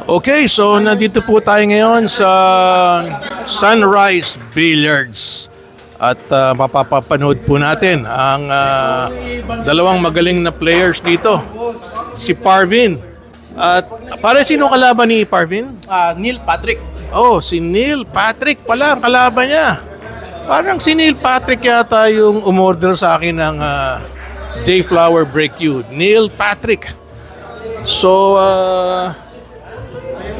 Okay, so nandito po tayo ngayon sa Sunrise Billiards. At mapapapanood po natin ang dalawang magaling na players dito. Si Parvin. At pare, sino kalaban ni Parvin? Neil Patrick. Oh, si Neil Patrick pala ang kalaban niya. Parang si Neil Patrick yata yung umorder sa akin ng J-Flower Break You. Neil Patrick. So,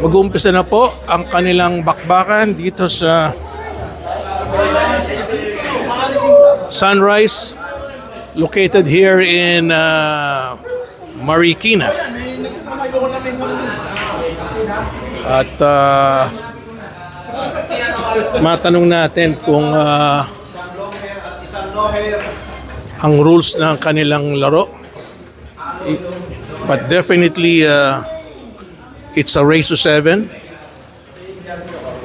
mag-uumpisa na po ang kanilang bakbakan dito sa Sunrise, located here in Marikina. At matanong natin kung ang rules ng kanilang laro. But definitely it's a race to 7.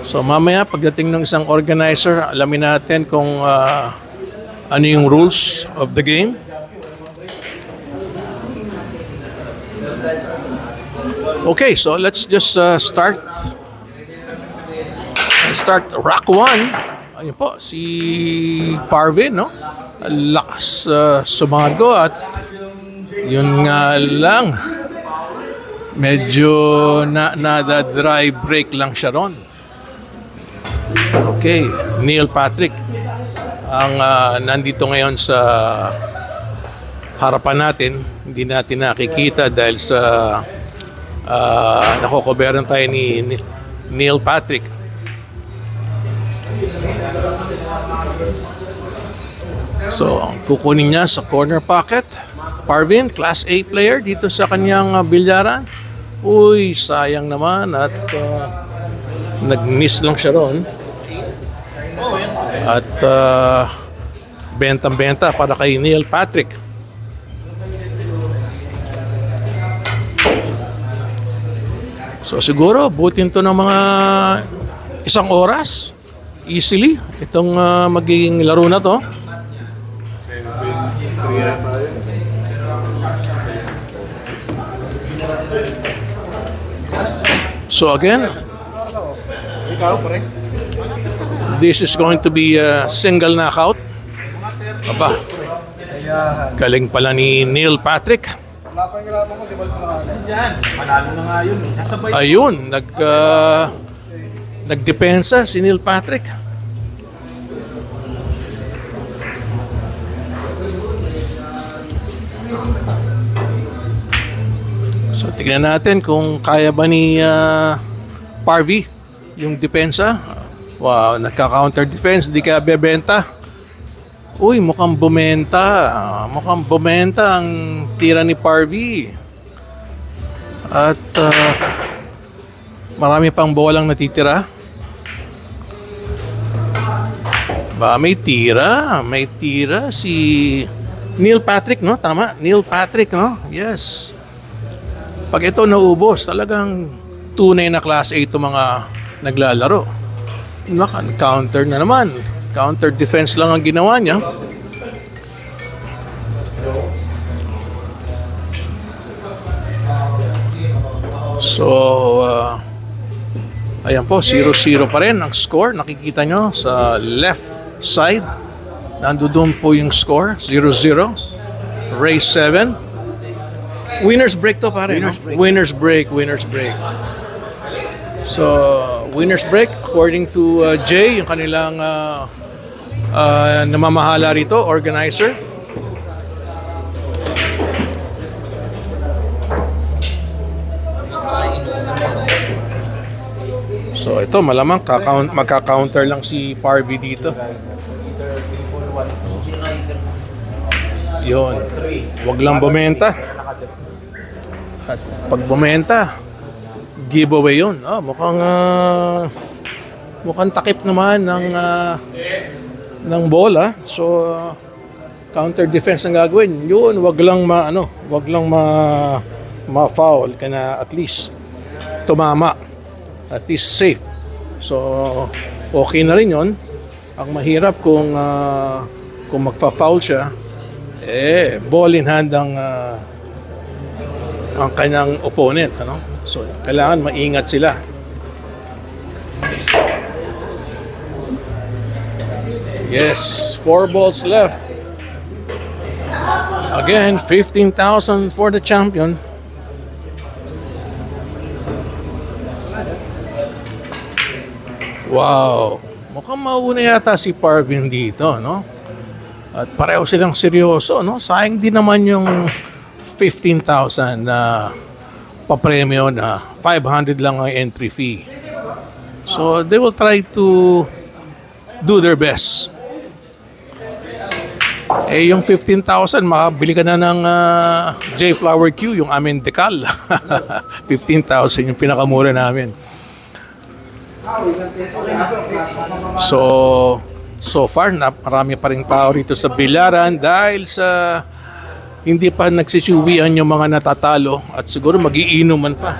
So mamaya pagdating ng isang organizer, alamin natin kung ano yung rules of the game. Okay, so let's just start. Let's start rock 1. Ayun po, si Parvin, no? Lakas sumago at yun nga lang. Medyo nada dry break lang siya ron. Okay, Neil Patrick ang nandito ngayon sa harapan natin. Hindi natin nakikita dahil sa nakokoberan tayo ni Neil Patrick. So, ang kukunin niya sa corner pocket. Parvin, Class A player dito sa kanyang bilyaran. Uy, sayang naman at nag-miss lang siya ron. At bentang-benta para kay Neil Patrick. So siguro butin to ng mga isang oras easily itong magiging laro na to. So again, this is going to be a single knockout. Aba, galing pala ni Neil Patrick. Ayun, nagdepensa si Neil Patrick. So tignan natin kung kaya ba ni Parvy yung depensa. Wow, nagka-counter defense, di kaya bebenta. Uy, mukhang bumenta. Mukhang bumenta ang tira ni Parvy. At marami pang bolang natitira. Ba, may tira. May tira si Neil Patrick, no? Tama, Neil Patrick, no? Yes. Pag ito naubos, talagang tunay na Class A ito mga naglalaro. Counter na naman. Counter defense lang ang ginawa niya. So, ayan po, 0-0 pa rin ang score. Nakikita nyo sa left side. Nandoon po yung score, 0-0. Race 7. Winner's break to pare, no? Winner's break. So, winner's break according to Jay, yung kanilang namamahala rito, organizer. So, ito malamang magka-counter lang si Parvy dito. Yun. Wag lang bumenta. At pag bumenta, giveaway yun. Mukhang takip naman ng bola. So counter defense ang gagawin. Yun, wag lang ma-foul ka na, at least tumama. At least safe. So okay na rin yun. Ang mahirap kung magfa-foul siya, ball in hand ang kanyang opponent, ano? So, kailangan maingat sila. Yes, 4 balls left. Again, 15,000 for the champion. Wow, mukhang mauna yata si Parvin dito, no? At pareho silang seryoso, no? Sayang din naman yung 15,000 na papremyo na 500 lang ang entry fee. So they will try to do their best. Eh yung 15,000, makabili ka na ng J-Flower Q, yung amin decal. 15,000 yung pinakamura namin. So far, marami pa rin tao rito sa Bilaran dahil sa hindi pa nagsisuwian yung mga natatalo at siguro mag-iinuman pa.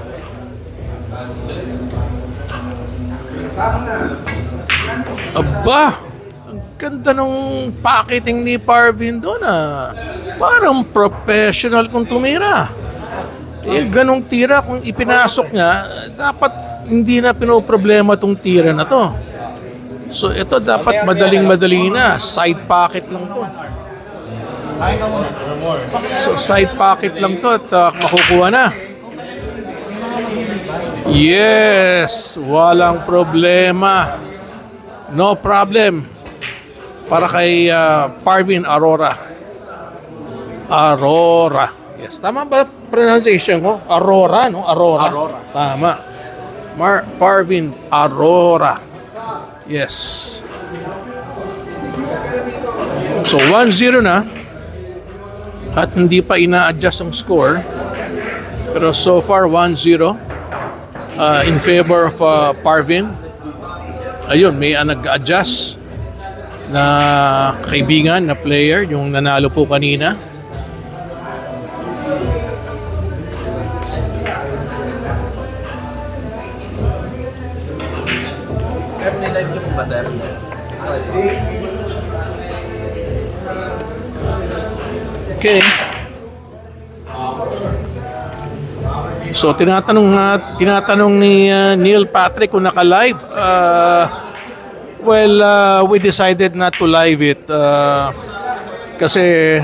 Aba, ang ganda nung packeting ni Parvin doon, parang professional kung tumira. Yung ganong tira kung ipinasok niya, dapat hindi na pinoproblema tong tira na to. So ito dapat madaling-madali na, side pocket lang to. So side pocket lang to at makukuha na. Yes, walang problema. No problem. Para kay Parvin Aurora. Aurora. Yes, tama ba pronunciation ko? Aurora, no? Aurora. Aurora. Tama. Parvin Aurora. Yes. So 1-0 na. At hindi pa ina-adjust ang score. Pero so far 1-0 in favor of Parvin. Ayun, may nag-adjust na kaibigan na player, yung nanalo po kanina. Okay. So tinatanong ni Neil Patrick kung naka-live. We decided not to live it kasi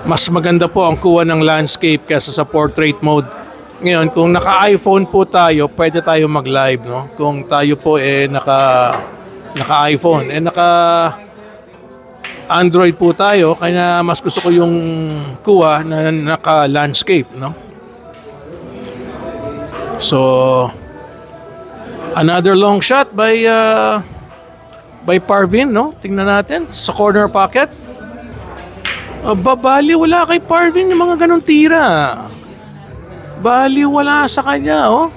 mas maganda po ang kuha ng landscape kaysa sa portrait mode. Ngayon, kung naka-iPhone po tayo, pwede tayo mag-live, no? Kung tayo po naka-iPhone, naka-Android po tayo, kaya mas gusto ko yung kuha na naka-landscape, no? So, another long shot by Parvin, no? Tingnan natin sa corner pocket. Bali, wala kay Parvin yung mga ganong tira. Bali, wala sa kanya, oh.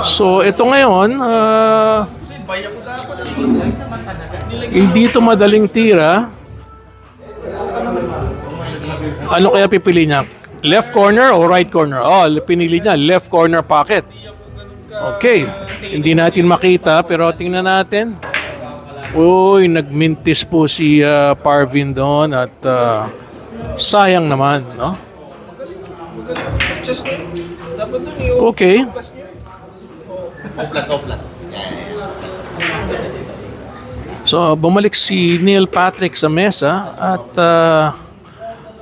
So, ito ngayon, hindi ito madaling tira. Ano kaya pipili niya? Left corner o right corner? Oh, pinili niya, left corner pocket. Okay, hindi natin makita, pero tingnan natin. Uy, nagmintis po si Parvin doon at sayang naman, no? Okay. So, bumalik si Neil Patrick sa mesa at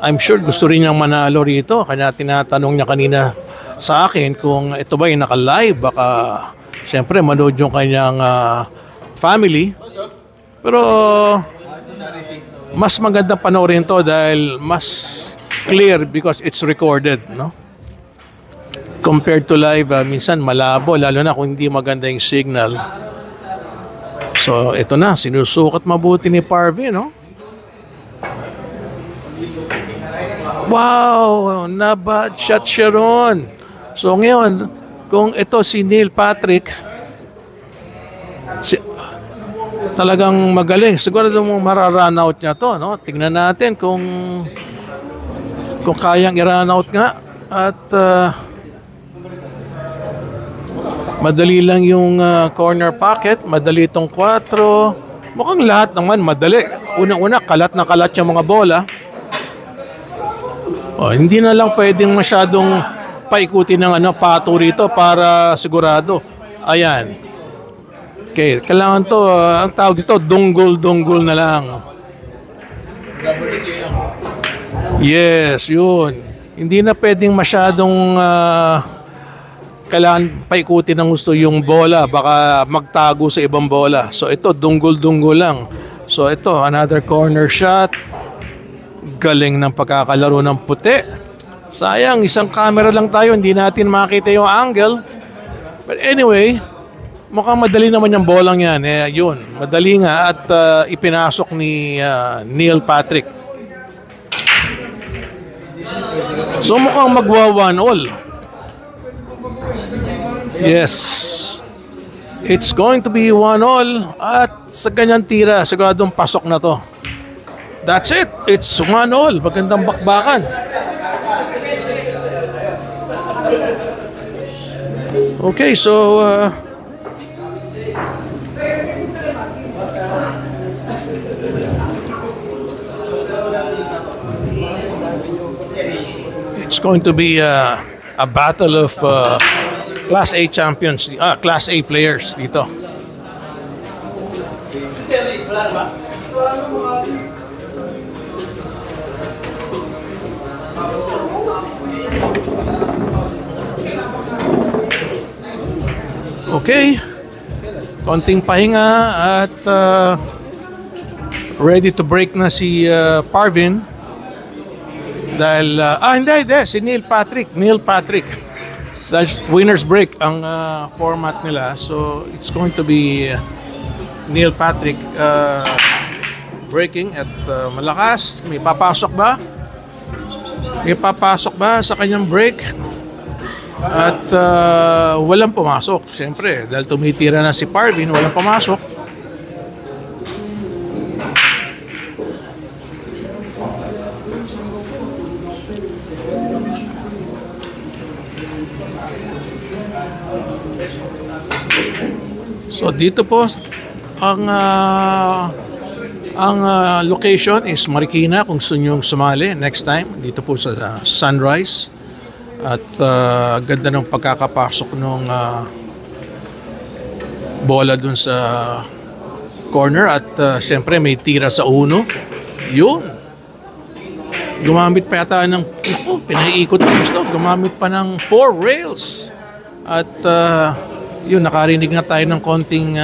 I'm sure gusto rin niyang manalo rito. Kaya tinatanong niya kanina sa akin kung ito ba yung naka-live. Baka, siyempre, manood yung kanyang family. Pero, mas maganda panoorin to dahil mas clear because it's recorded, no? Compared to live, minsan malabo, lalo na kung hindi maganda yung signal. So, ito na, sinusukat mabuti ni Parvin, no? Wow, na-bad shot siya ron. So, ngayon, kung ito si Neil Patrick, talagang magaling. Sigurado mong mara-run out niya to, no? Tingnan natin kung kayang i-run out nga. At madali lang yung corner pocket. Madali itong 4. Mukhang lahat naman madali. Una-una, kalat na kalat yung mga bola. Hindi na lang pwedeng masyadong paikutin ng pato rito para sigurado. Ayan. Okay, kailangan to, ang tawag dito, dunggol-dunggol na lang. Yes, yun. Hindi na pwedeng masyadong kailangan paikutin ng gusto yung bola, baka magtago sa ibang bola. So ito, dunggol-dunggol lang. So ito, another corner shot. Galing ng pagkakalaro ng puti. Sayang, isang camera lang tayo, hindi natin makita yung angle. But anyway, mukhang madali naman yung bolang yan. Yun, madali nga at ipinasok ni Neil Patrick. So mukhang magwa 1-all. Yes. It's going to be 1-all at sa ganyang tira, siguradong pasok na to. That's it. It's 1-all. Magandang bakbakan. Okay, so it's going to be a battle of Class A champions, Class A players dito. Okay. Konting pahinga at ready to break na si Parvin. Dahil, hindi, si Neil Patrick. Dahil winner's break ang format nila. So, it's going to be Neil Patrick breaking at malakas. May papasok ba? May papasok ba sa kanyang break? At walang pumasok. Siyempre, dahil tumitira na si Parvin, walang pumasok. So dito po ang location is Marikina kung gusto nyo sumali next time dito po sa Sunrise at ganda ng pagkakapasok ng bola dun sa corner at syempre may tira sa uno. Yun, gumamit pa yata ng pinaiikot ng gusto, gumamit pa ng 4 rails at yun, nakarinig na tayo ng konting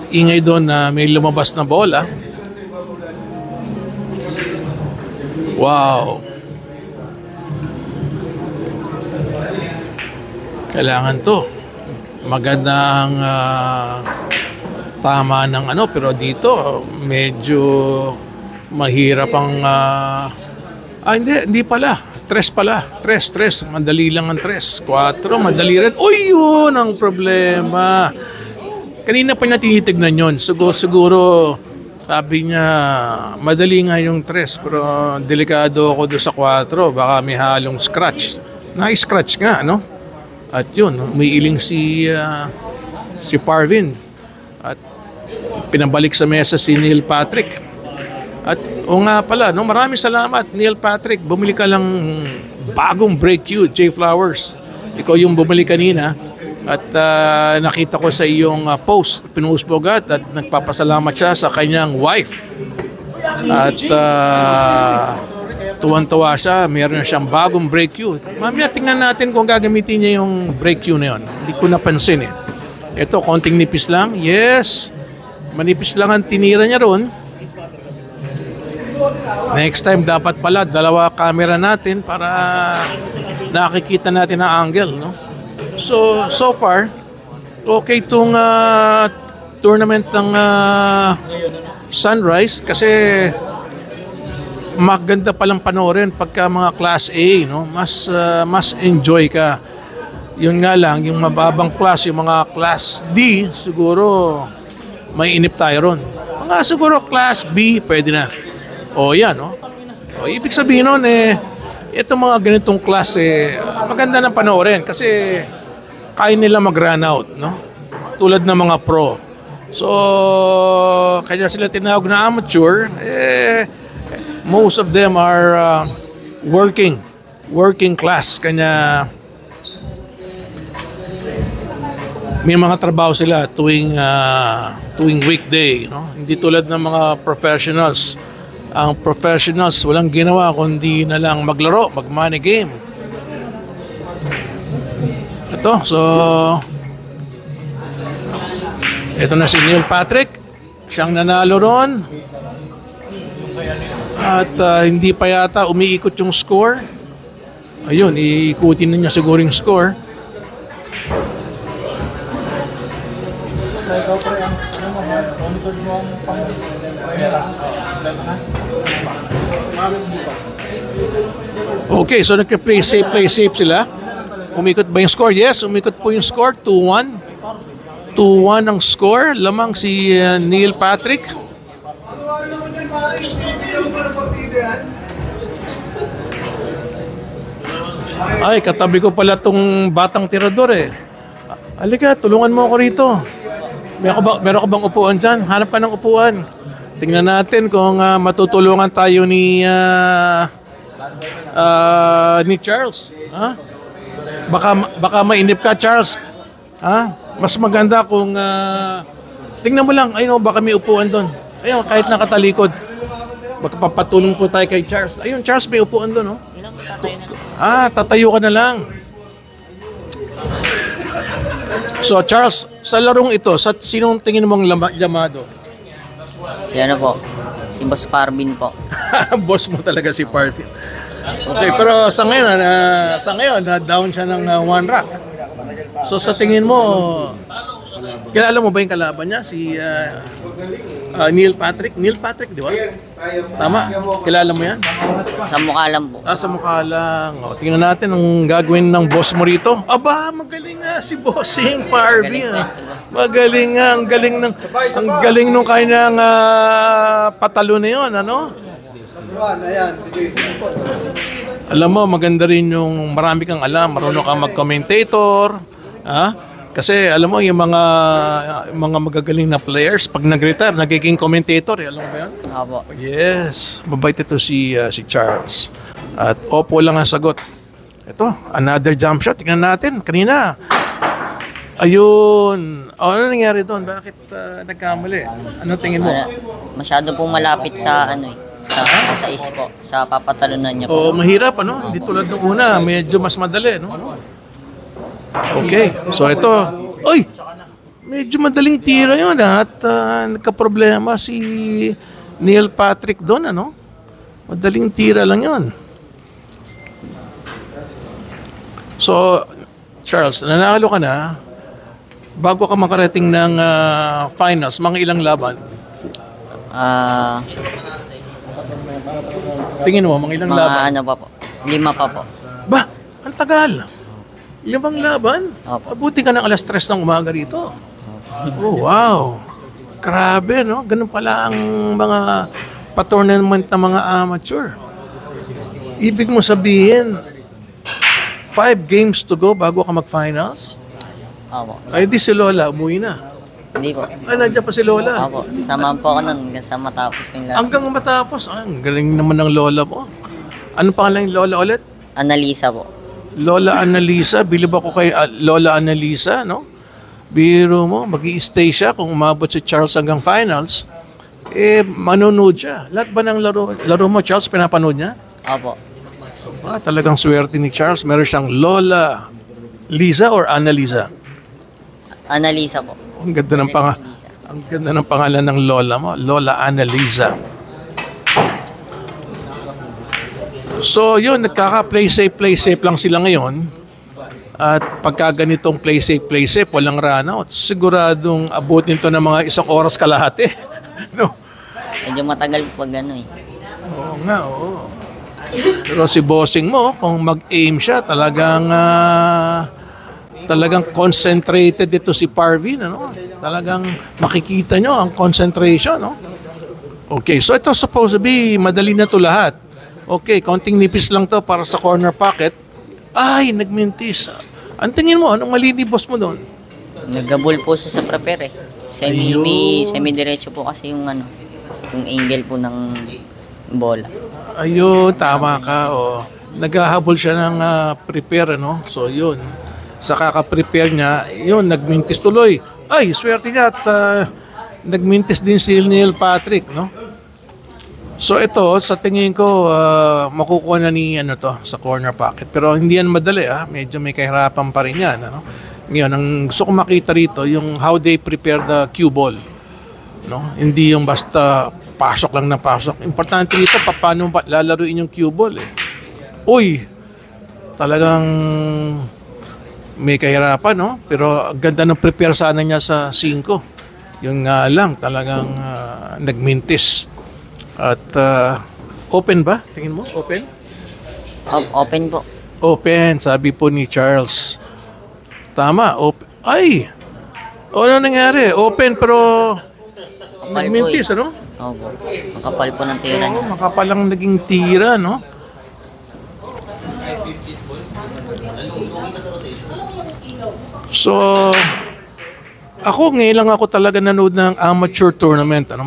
ingay doon na may lumabas na bola. Wow. Kailangan to. Magandang tama ng pero dito medyo mahirap ang hindi pala. 3 pala. 3. Madali lang ang 3. 4. Madali rin. Uy, yun ang problema. Kanina pa niya tinitignan yun. Siguro, sabi niya, madali nga yung 3. Pero delikado ako doon sa 4. Baka may halong scratch. Na-scratch nga, no? At yun, umiiling si Parvin. At pinabalik sa mesa si Neil Patrick. At nga pala, maraming salamat Neil Patrick. Bumili ka lang bagong break cue, J Flowers. Ikaw yung bumili kanina. At nakita ko sa iyong post, pinost mo agad at nagpapasalamat siya sa kanyang wife. At tuwan-tuwa siya, meron na siyang bagong break cue. Mamaya tingnan natin kung gagamitin niya yung break cue na yun. Hindi ko napansin eh. Ito, konting nipis lang. Yes, manipis lang ang tinira niya ron. Next time dapat pala 2 camera natin para nakikita natin ang angle, no? So far okay itong tournament ng Sunrise kasi maganda palang panoorin pagka mga Class A, no? Mas enjoy ka. Yun nga lang, yung mababang class, yung mga Class D, siguro may inip tayo ron. Mga siguro Class B, pwede na. Yan, no? Ibig sabihin nun, itong mga ganitong klase, maganda na panoorin kasi kaya nila mag-run out, no? Tulad ng mga pro. So, kaya sila tinawag na amateur. Most of them are working class. Kanya may mga trabaho sila tuwing weekday, no? Hindi tulad ng mga professionals. Ang professionals walang ginawa kundi na lang maglaro, mag-money game. Ito na si Neil Patrick. Siyang nanalo ron. At hindi pa yata umiikot yung score. Ayun, iikutin na niya siguro yung score. Okay, so nagka-play safe sila. Umikot ba yung score? Yes, umikot po yung score. 2-1. 2-1 ang score. Lamang si Neil Patrick. Ay, katabi ko pala tong batang tirador eh. Halika, tulungan mo ako rito. Meron ka bang upuan dyan? Hanap ka ng upuan. Tingnan natin kung matutulungan tayo ni Charles. Ha? Baka mainip ka, Charles. Ha? Mas maganda kung tingnan mo lang, ayun, baka may upuan doon. Ayun, kahit nakatalikod. Baka papatulong po tayo kay Charles. Ayun, Charles, may upuan doon, no? Tatayo ka na lang. So, Charles, sa larong ito, sinong tingin mong llamado? Si ano po? Si Boss Parvin po. Boss mo talaga si Parvin. Okay, pero sa ngayon, na-down siya ng 1 rack. So, sa tingin mo, kilala mo ba yung kalaban niya? Si Neil Patrick? Neil Patrick, di ba? Tama? Kilala mo yan? Sa mukha lang po. Sa mukha lang. O, tingnan natin ang gagawin ng boss mo rito. Aba, magaling nga si Bossing Parvin. Magaling nga. Ang galing nung kanyang patalo na yun, ano? Alam mo, maganda rin yung marami kang alam. Marunong kang mag-commentator. Kasi alam mo, yung mga magagaling na players, pag nag-retire, nagiging commentator. Alam mo ba yan? Opo. Yes. Mabait ito si Charles. At opo lang ang sagot. Ito, another jump shot. Tingnan natin. Kanina. Ayun. Ano nangyari doon? Bakit nagkamali? Ano tingin mo? Masyado pong malapit sa sa is po. Sa papatalunan niya po. Mahirap, ano? Hindi tulad ng una. Medyo mas madali, no? Okay, so ito, medyo madaling tira yun at nagka-problema si Neil Patrick doon, ano? Madaling tira lang yun. So, Charles, nanalo ka na. Bago ka makarating ng finals, mga ilang laban? Tingin mo, mga ilang laban? Ano pa po? 5 pa po. Ba, ang tagal. 5 laban? Abuti ka ng alas 3 ng umaga rito. Oh, wow. Grabe, no? Ganun pala ang mga pa-tournament ng mga amateur. Ibig mo sabihin, 5 games to go bago ka mag-finals? Opo. Ay, di si Lola, umuwi na. Hindi po. Nandiyan pa si Lola. Opo. Samahan po ako nun hanggang sa matapos po yung laban. Hanggang matapos. Ang galing naman ng Lola mo. Ano pangalan yung Lola ulit? Annalisa po. Lola Annalisa, bilib ako kay Lola Annalisa, no? Biro mo, mag-i-stay siya kung umabot si Charles hanggang finals, manonood siya. Lahat ba ng laro mo, Charles, pinapanood niya? Opo. Talagang swerte ni Charles. Meron siyang Lola Lisa or Annalisa? Annalisa po. Ang ganda ng pangalan ng Lola mo, Lola Annalisa. So yun, nagkaka-play safe lang sila ngayon. At pagka ganitong play safe, walang run out, siguradong abutin to ng mga 1 oras kalahati. No? Medyo matagal pag ano eh. Oo nga, oo. Pero si bossing mo, kung mag-aim siya, talagang concentrated dito si Parvin, ano? Talagang makikita nyo ang concentration, no? Okay, so ito supposed to be madali na to lahat. Okay, konting nipis lang to para sa corner pocket. Ay, nagmintis. Ang tingin mo, anong mali ni boss mo doon? Nagabol po siya sa prepare eh. May semi-diretso po kasi yung ano, yung angle po ng bola. Ayun, tama ka. O, naghahabol siya ng prepare, ano? So, yun. Sa kaka-prepare niya, yun, nagmintis tuloy. Ay, swerte niya at nagmintis din si Neil Patrick, no? So, ito, sa tingin ko, makukuha na ni ano to, sa corner pocket. Pero hindi yan madali, medyo may kahirapan pa rin yan, ano? Ngayon, ang gusto ko makita rito, yung how they prepare the cue ball. No? Hindi yung basta pasok lang na pasok. Importante dito, paano lalaruin yung cue ball. Uy, talagang may kahirapan, no? Pero ganda ng prepare sana niya sa 5. Yung lang, talagang nagmintis. At open ba? Tingin mo, open? Open po. Open, sabi po ni Charles. Tama, open. Ay! Ano nangyari? Open pero nagmintis, ano? Opo. Makapal po ng tira niya. Makapal lang naging tira, no? So, ako ngayon lang ako talaga nanood ng amateur tournament. Ano?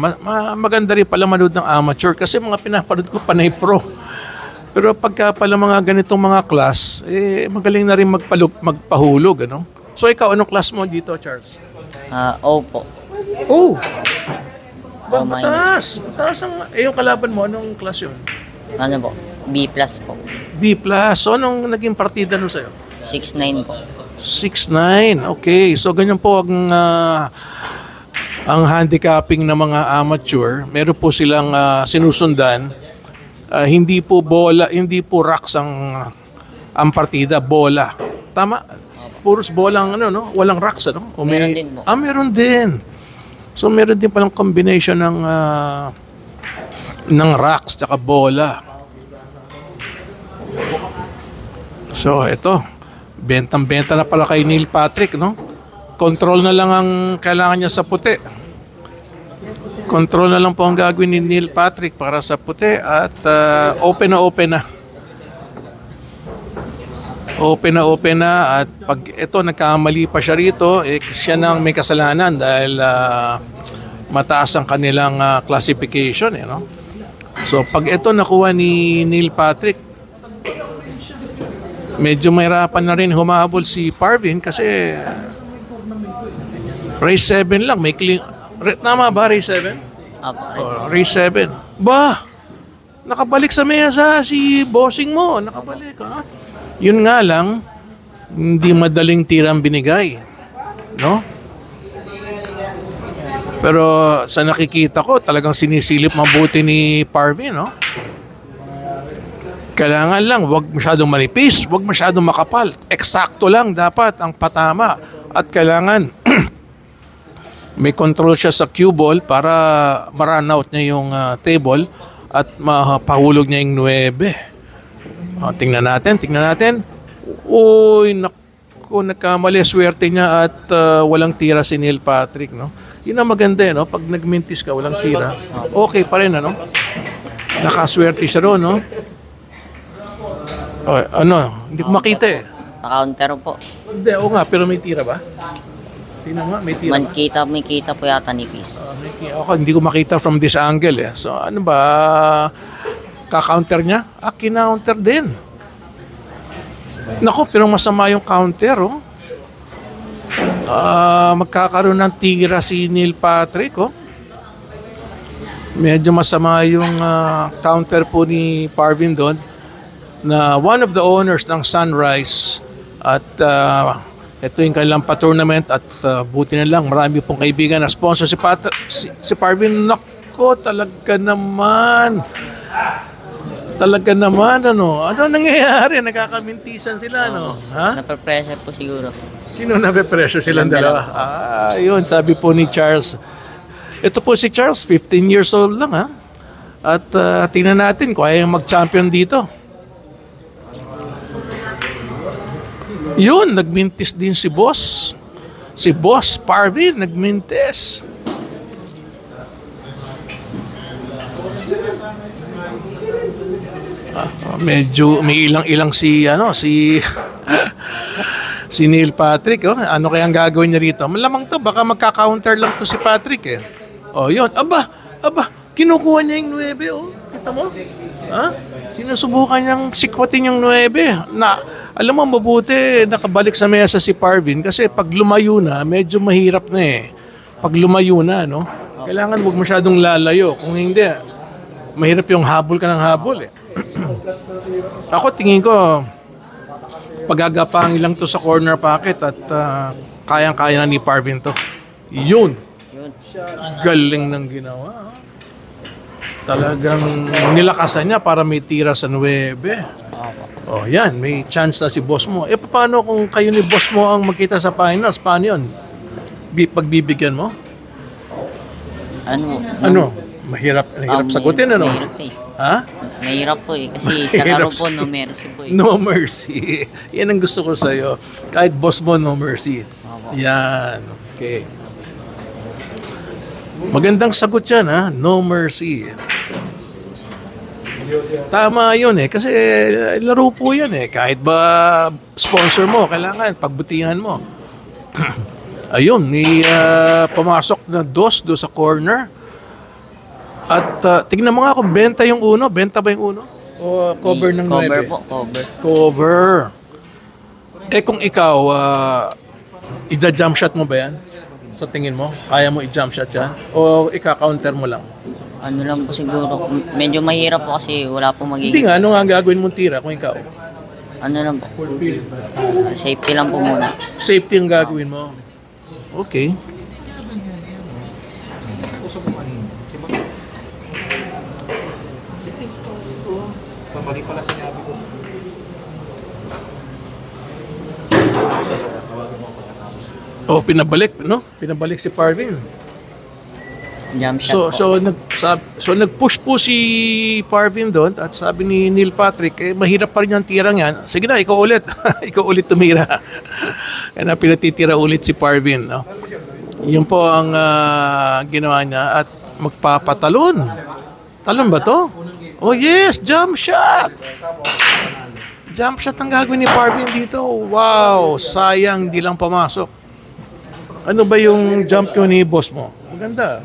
Maganda rin pala manood ng amateur kasi mga pinapanood ko panay pro. Pero pagka pala mga ganitong mga class, magaling na rin magpahulog, ano? So ikaw, anong class mo dito, Charles? Opo. Oh! Ba, mataas! Mataas ang... yung kalaban mo, anong class yun? Ano po? B+ po. B+. So anong naging partida nun sa'yo? 6'9" po. 6'9". Okay. So ganyan po ang handicapping ng mga amateur. Meron po silang sinusundan. Hindi po bola, hindi po racks ang partida, bola. Tama? Puros bola ang ano, no? Walang racks, ano? Meron din po. Meron din. So meron din palang combination ng racks tsaka bola. So ito, bentang-benta na pala kay Neil Patrick, no? Control na lang ang kailangan niya sa puti. Control na lang po ang gagawin ni Neil Patrick para sa puti at open na. Open na at pag ito nagkamali pa siya rito, siya nang may kasalanan dahil mataas ang kanilang classification, no? So pag ito nakuha ni Neil Patrick, medyo mahirapan na rin humahabol si Parvin kasi race 7 lang, may tama ba race 7? Race 7. Ba, nakabalik sa mesa si bossing mo, nakabalik, ha? Yun nga lang, hindi madaling tirang binigay, no? Pero sa nakikita ko, talagang sinisilip mabuti ni Parvin, no? Kailangan lang, wag masyadong manipis, wag masyadong makapal. Eksakto lang dapat ang patama. At kailangan may control siya sa cue ball para ma-run out niya yung table at mapahulog niya yung 9. Tingnan natin. Uy, naku, nagkamali. Swerte niya at walang tira si Neil Patrick, no? Yun ang maganda, no? Pag nagmintis ka, walang tira. Okay pa rin, ano? Nakaswerte siya doon, no? Hindi ko makita eh. Na-counter po. Hindi, oo nga, pero may tira ba? Tingnan nga, may tira ba? May kita po yata ni Peace. Okay, hindi ko makita from this angle eh. So ano ba, ka-counter niya? Kinounter din. Naku, pero masama yung counter, oh. Magkakaroon ng tira si Neil Patrick, oh. Medyo masama yung counter po ni Parvin doon, na one of the owners ng Sunrise at ito yung kanilang pa-tournament at buti na lang marami pong kaibigan na sponsor si Parvin. Nako, talaga naman ano nangyayari, nakakamintisan sila, no? Ha? Nape-pressure po siguro. Sino nape-pressure? Silang dalawa. Yun, sabi po ni Charles. Ito po si Charles, 15 years old lang, ha? At tingnan natin kung ayaw mag-champion dito. Yun, nagmintis din si boss. Si Boss Parvin, nagmintis. Medyo may ilang-ilang si Si Neil Patrick, oh, ano kaya ang gagawin niya rito? Malamang to, baka magka-counter lang to si Patrick eh. Oh, yun. Aba, kinukuha niya yung 9, oh. Kita mo? Ha? Sinusubukan niyang sikwatin yung 9. Na, alam mo, mabuti nakabalik sa mesa si Parvin kasi pag lumayo na, medyo mahirap na eh. Pag lumayo na, no? Kailangan huwag masyadong lalayo. Kung hindi, mahirap yung habol ka ng habol eh. Ako tingin ko, pagagapangin lang to sa corner pocket at kayang-kaya na ni Parvin to. Yun. Galing ng ginawa. Talagang nilakasan niya para may tira sa 9. Oh, yan. May chance na si boss mo. Paano kung kayo ni boss mo ang magkita sa finals? Paano yun? Pagbibigyan mo? Ano? Mahirap sagutin, ano? Mahirap eh. Ha? Mahirap po eh. Kasi sa laro po, no mercy po eh. No mercy. Yan ang gusto ko sa'yo. Kahit boss mo, no mercy. Yan. Okay. Magandang sagot yan, ha? No mercy. Tama yun eh. Kasi laro po yan eh. Kahit ba sponsor mo, kailangan pagbutihan mo. Ayun, may pumasok na dos do sa corner. At tignan mo nga kung benta yung uno. Benta ba yung uno? O cover ng 9? Cover po, Cover. Kung ikaw, ija-jump shot mo ba yan? Sa tingin mo? Kaya mo i-jump shot yan? O ika-counter mo lang? Ano lang po siguro. Medyo mahirap po kasi wala po magiging... Hindi nga, ano nga gagawin mong tira kung ikaw? Ano lang po. Safety lang po muna. Safety ang gagawin mo? Okay. Mali pala sinabi ko. Oh, pinabalik, no? Pinabalik si Parvin. Jump shot So nag-push po si Parvin doon at sabi ni Neil Patrick, mahirap pa rin yung tirang yan. Sige na, ikaw ulit. Ikaw ulit tumira. Kaya pinatitira ulit si Parvin, no? Yun po ang ginawa niya at magpapatalon. Talon ba to? Oh yes, jump shot! Jump shot ang gagawin ni Parvin dito. Wow, sayang hindi lang pumasok. Ano ba yung jump ko ni boss mo? Maganda.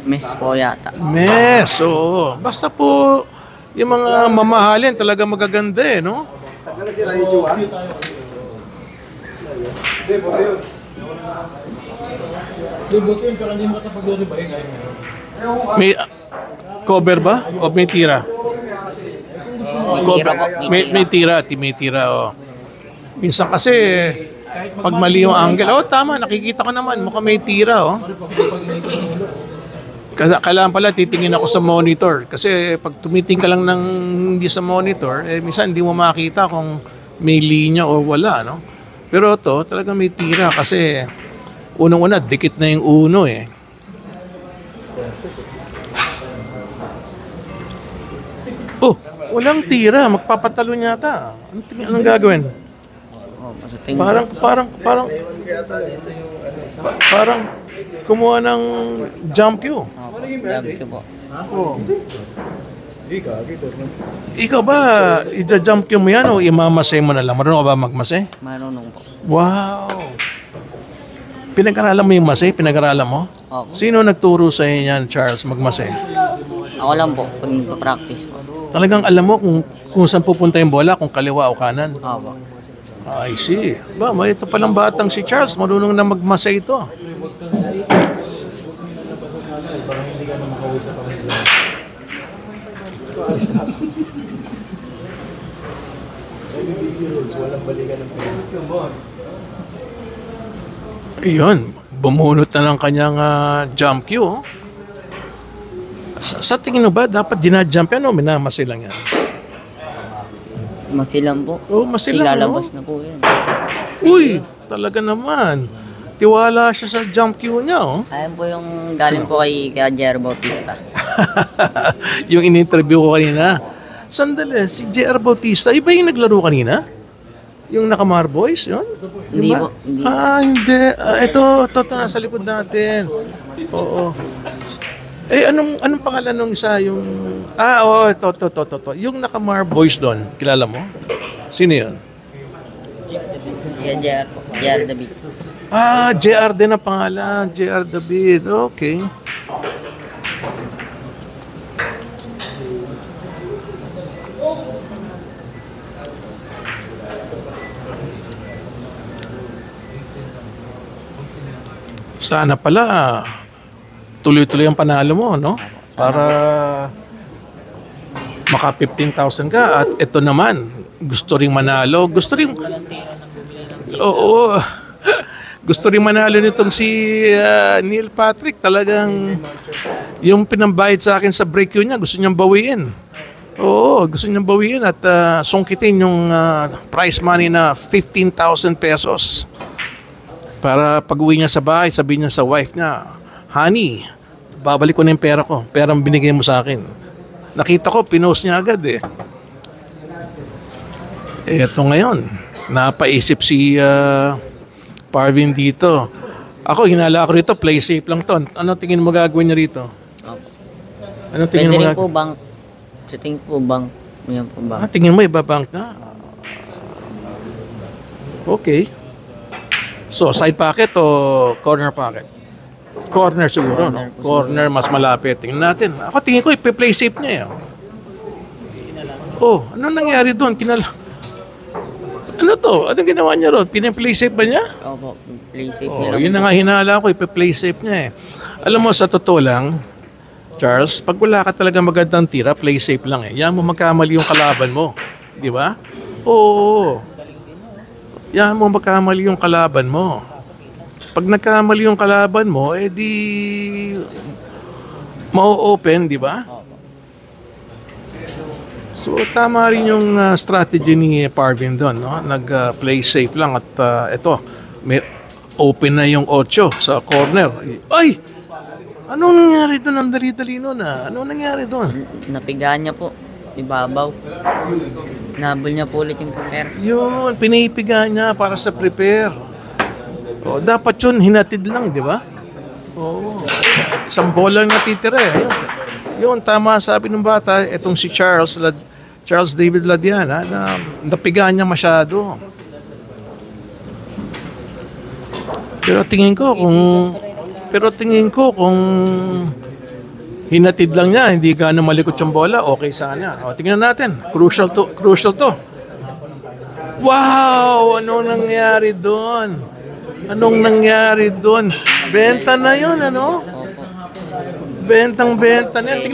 Miss po yata. Miss, oo. Basta po yung mga mamahalin talaga magaganda eh, no? Tagal si Raichu, ha? May cover ba? O may tira? May tira, oh. Minsan kasi, pag mali yung angle, oh tama, nakikita ko naman, mukhang may tira, oh. Kailangan pala titingin ako sa monitor. Kasi pag tumiting ka lang ng hindi sa monitor, minsan hindi mo makita kung may linya o wala, no? Pero to talagang may tira kasi unang-una, dikit na yung uno, eh. Oh, walang tira. Magpapatalon yata. Anong gagawin? Parang kumuha ng jump cue. Jump cue po. Oh. Ikaw ba, ija-jump cue mo yan o imamasay mo na lang? Marunong ka ba magmasay? Marunong po. Wow! Pinag-aralan mo yung masay? Pinag-aralan mo? Opo. Sino nagturo sa inyo yan, Charles, magmasay? Ako lang po, pag nagpa-practice po. Talagang alam mo kung saan pupunta yung bola, kung kaliwa o kanan? Opo. I see. Ba, may ito palang batang si Charles, marunong na magmasay ito. Ayun, bumunot na ng kanyang jump cue. Oh. Sa tingin mo ba, dapat dinajump yan o minamasay lang yan? Masilang po. Oh, masilang, Ilalabas no? na po yan. Uy, talaga naman. Tiwala siya sa jump cue niya, oh. Ayan po yung galing po kay J.R. Bautista. Yung in-interview ko kanina. Sandali, si J.R. Bautista, iba yung naglaro kanina? Yung Nakamar Boys, yun? Hindi po. Hindi. Hindi. Ito, nasa likod natin. Oo. Anong pangalan nung isa? Yung... ito. Yung Nakamar Boys doon, kilala mo? Sino yun? Yan, JR po. JR David. Ah, JR din ang pangalan. JR David. Okay. Sana pala tuloy-tuloy ang panalo mo, no? Para maka 15,000 ka. At ito naman, gusto ring manalo. Gusto ring... Oo. Gusto rin manalo nitong si Neil Patrick. Talagang yung pinambayad sa akin sa break yun niya, gusto niyang bawiin. Oo, gusto niyang bawiin at sungkitin yung prize money na 15,000 pesos. Para pag-uwi niya sa bahay, sabihin niya sa wife niya, "Honey, babalik ko na yung pera ko. Perang binigay mo sa akin." Nakita ko, pinost niya agad eh. Eto ngayon, napaisip si Parvin dito. Ako, hinala ko rito, play safe lang to. Ano tingin mo gagawin niya rito? Opo. Ano tingin Pwede mo rin po bank. Sa tingin po bank. Yan po bank. tingin mo ibabank na? Okay. So, side pocket o corner pocket? Corner siguro, no? Corner, mas malapit. Tingnan natin. Ako tingin ko, ipi-play safe niya. Oh, ano nangyari doon? Ano to? Anong ginawa niya ron? Pina-play safe ba niya? Opo. Play safe Oh, nila. yun na nga hinala ko, ipi-play safe niya eh. Alam mo, sa totoo lang, Charles, pag wala ka talaga magandang tira, play safe lang eh. Yan mo magkamali yung kalaban mo. Di ba? Oo. Yan mo magkamali yung kalaban mo. Pag nagkamali yung kalaban mo, eh di mau-open, di ba? Opo. So tama rin yung strategy ni Parvin doon, no? Nag-play safe lang at ito, may open na yung 8 sa corner. Ay! Anong nangyari doon? Ang dali-dali nun ah. Anong nangyari doon? Napigaan niya po. Ibabaw. Nabol niya po ulit yung prepare. Yun, pinipiga niya para sa prepare. O, dapat yun, hinatid lang, di ba? Oo. Isang bola lang natitira eh. Yun, tama sabi ng bata, itong si Charles David Ladiana, na napiga niya masyado. Pero tingin ko kung hinatid lang niya, hindi gaano malikot yung bola, okay sana. O, tingnan natin. Crucial to. Wow! Anong nangyari doon? Benta na yun, ano? Bentang-benta na yan.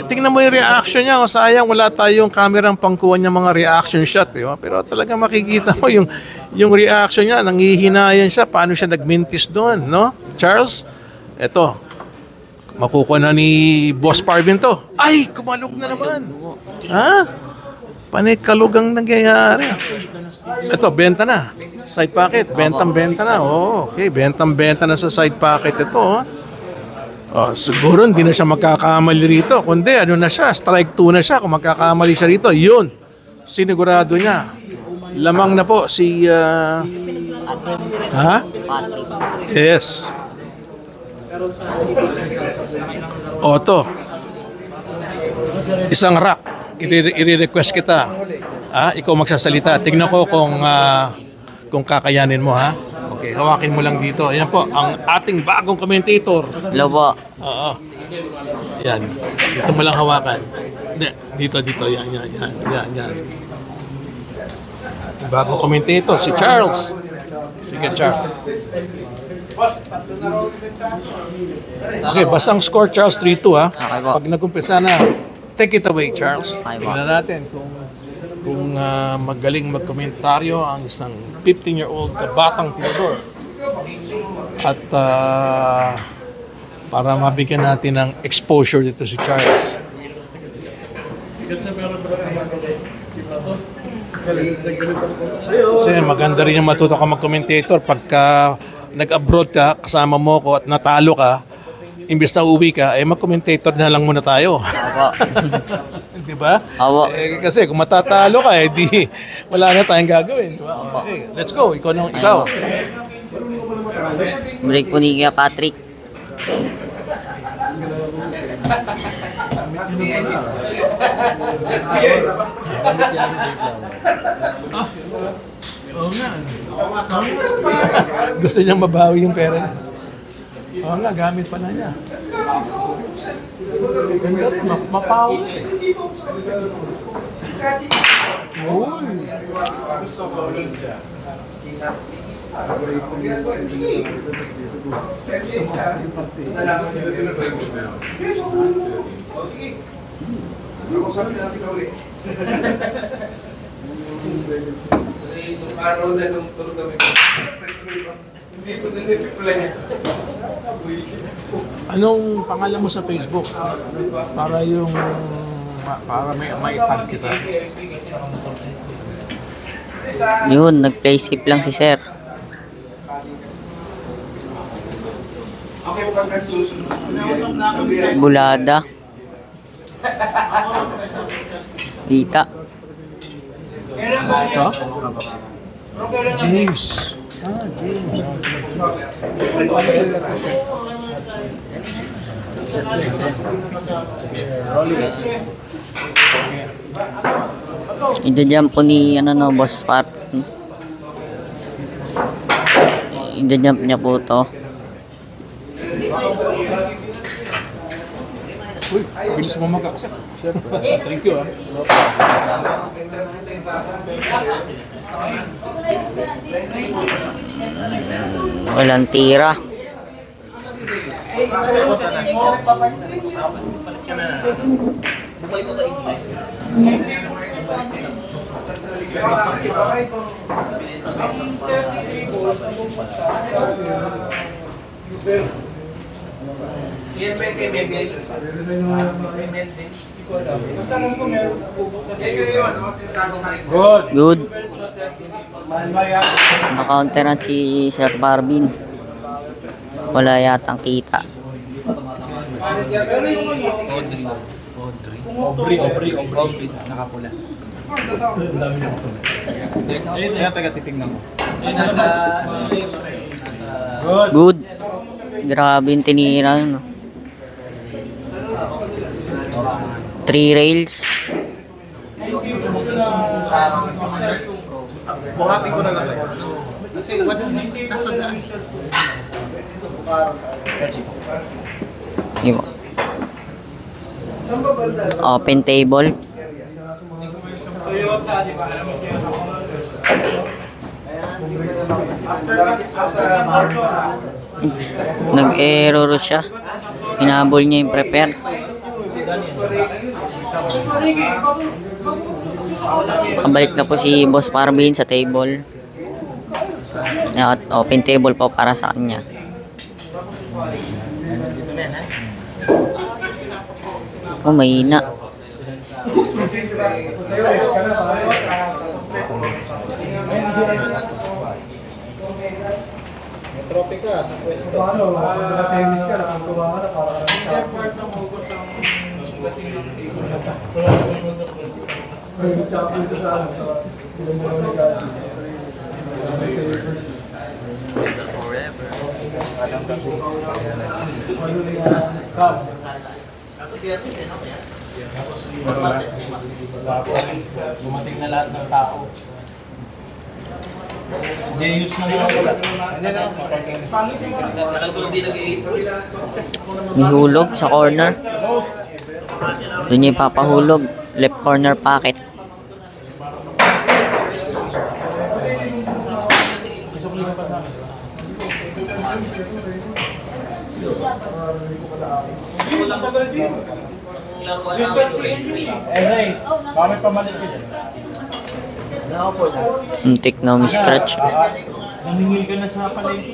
Tingnan mo yung reaction niya. O, sayang, wala tayong kamerang pangkuha niya mga reaction shot. Pero talaga makikita mo yung reaction niya. Nanghihinayan siya. Paano siya nagmintis doon, no? Charles, eto. Makukuha na ni Boss Parvin to. Ay, kumalog na naman. Ha? Panikalugang nangyayari. Ito, benta na. Side pocket, bentang-benta na. Oh, okay, bentang-benta na sa side pocket ito. Oh, siguro hindi na siya magkakamali rito. Kundi ano na siya, strike 2 na siya. Kung magkakamali siya rito, yun. Sinigurado niya. Lamang na po si... ha? Patrick. Yes. Oto. Isang rack. I-request kita. Ikaw magsasalita. Tingnan ko kung kakayanin mo, ha? Okay, hawakin mo lang dito. Ayan po, ang ating bagong commentator. Hello po. Oo. Yan. Dito mo lang hawakan. Hindi, dito. Yan. Bagong commentator, si Charles. Sige, Charles. Okay, basang score, Charles, 3-2, ha? Okay po. Pag nag-umpisa na, take it away, Charles. Okay po. Tingnan natin kung magaling magkomentaryo ang isang 15-year-old batang tirador. At para mabigyan natin ng exposure dito si Charles. Kasi maganda rin yung matuto ka mag-commentator pagka nag-abroad ka, kasama mo ko at natalo ka, imbes na uwi ka, mag-commentator na lang muna tayo. Opo. Di ba? Opo. Kasi kung matatalo ka, di wala na tayong gagawin. Diba? Okay, let's go. Ikaw. Break po ni Patrick. Oo nga. Gusto niyang mabawi yung pera niya. Oo nga, gamit pa na niya. Ganda rin, mapaw. Uy. Araw na nung tulog kami. Hindi ko nilipipla niya. Anong pangalan mo sa Facebook? Para yung para may tag kita. Yun, nag-play safe lang si sir. Bulada. Kita. Ito? James. Ah, James. Idadyan po ni boss Pat. Idadyan niya po to. Uy, bilis mo mag-accept. Thank you ah. Walang tira. Good. Nakaunteran si Sir Barbin. Wala yatang kita. Aubrey. Nakapula. Kaya taga titingnan ko. Good. Grabe yung tinira yun. 3 rails. Buhatin ko na lang kayo. Kasi wala nasa daan. Open table. Nag-error siya. Hinabol niya yung prepare. Kabalik na po si Boss Parvin sa table. At open table po para sa kanya. Oh, mahina. Trophy ka sa pwesto. Service ka, nakakuha ka na para Dumating na lahat ng tao. Genius na naman wala. May hulog sa corner. Doon niya ipapahulog. Left corner pocket. Hey, bakit pamalit ka dyan? Muntik na scratch. Naningil ka na sa palengke.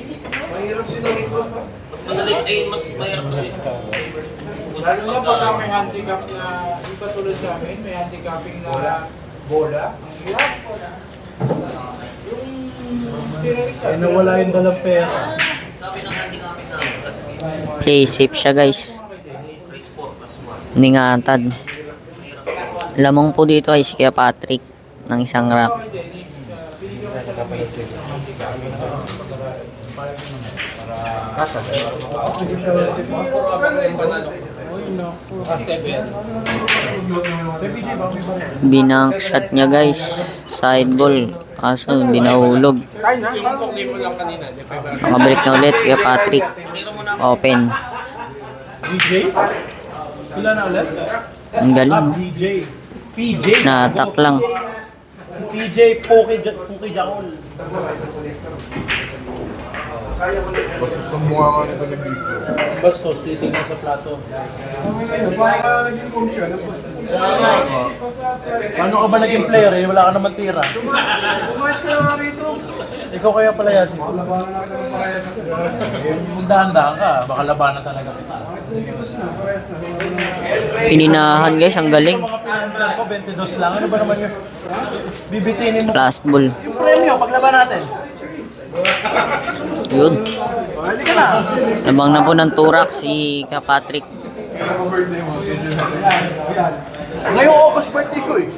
Mas madali, mas mahirap kasi. lalo na pagka may handicap na, di pa tulad sa amin, may handicapping na bola. Ang hirap. Ay, nawala yung dalang pera. Play safe siya, guys. Ningatan. Lamang po dito ay si Kuya Patrick ng isang rack. Binang shot niya, guys. Side ball. Kaso hindi nahulog. Makabalik na ulit si Patrick. Open. DJ? Sila na ulit? Ang galing, no? DJ. PJ. Na-attack lang. PJ, Poke Jakol. Basta sa mukha ka nito nag-video. Bastos, titingnan sa plato. Paano ka ba naging player eh? Wala ka naman tira. Umayos ka na nga rito. Ikaw kaya pala yan. Kung dahan-dahan ka, baka labanan talaga kita. Pininahan guys, ang galing. Mga pinansan ko, 22 lang. Ano ba naman yun? Bibitinin mo. Last ball. Yung premyo, paglaban natin. Yun. Hali ka na. Labang na po ng turak si Patrick. Ngayong August birthday ko eh.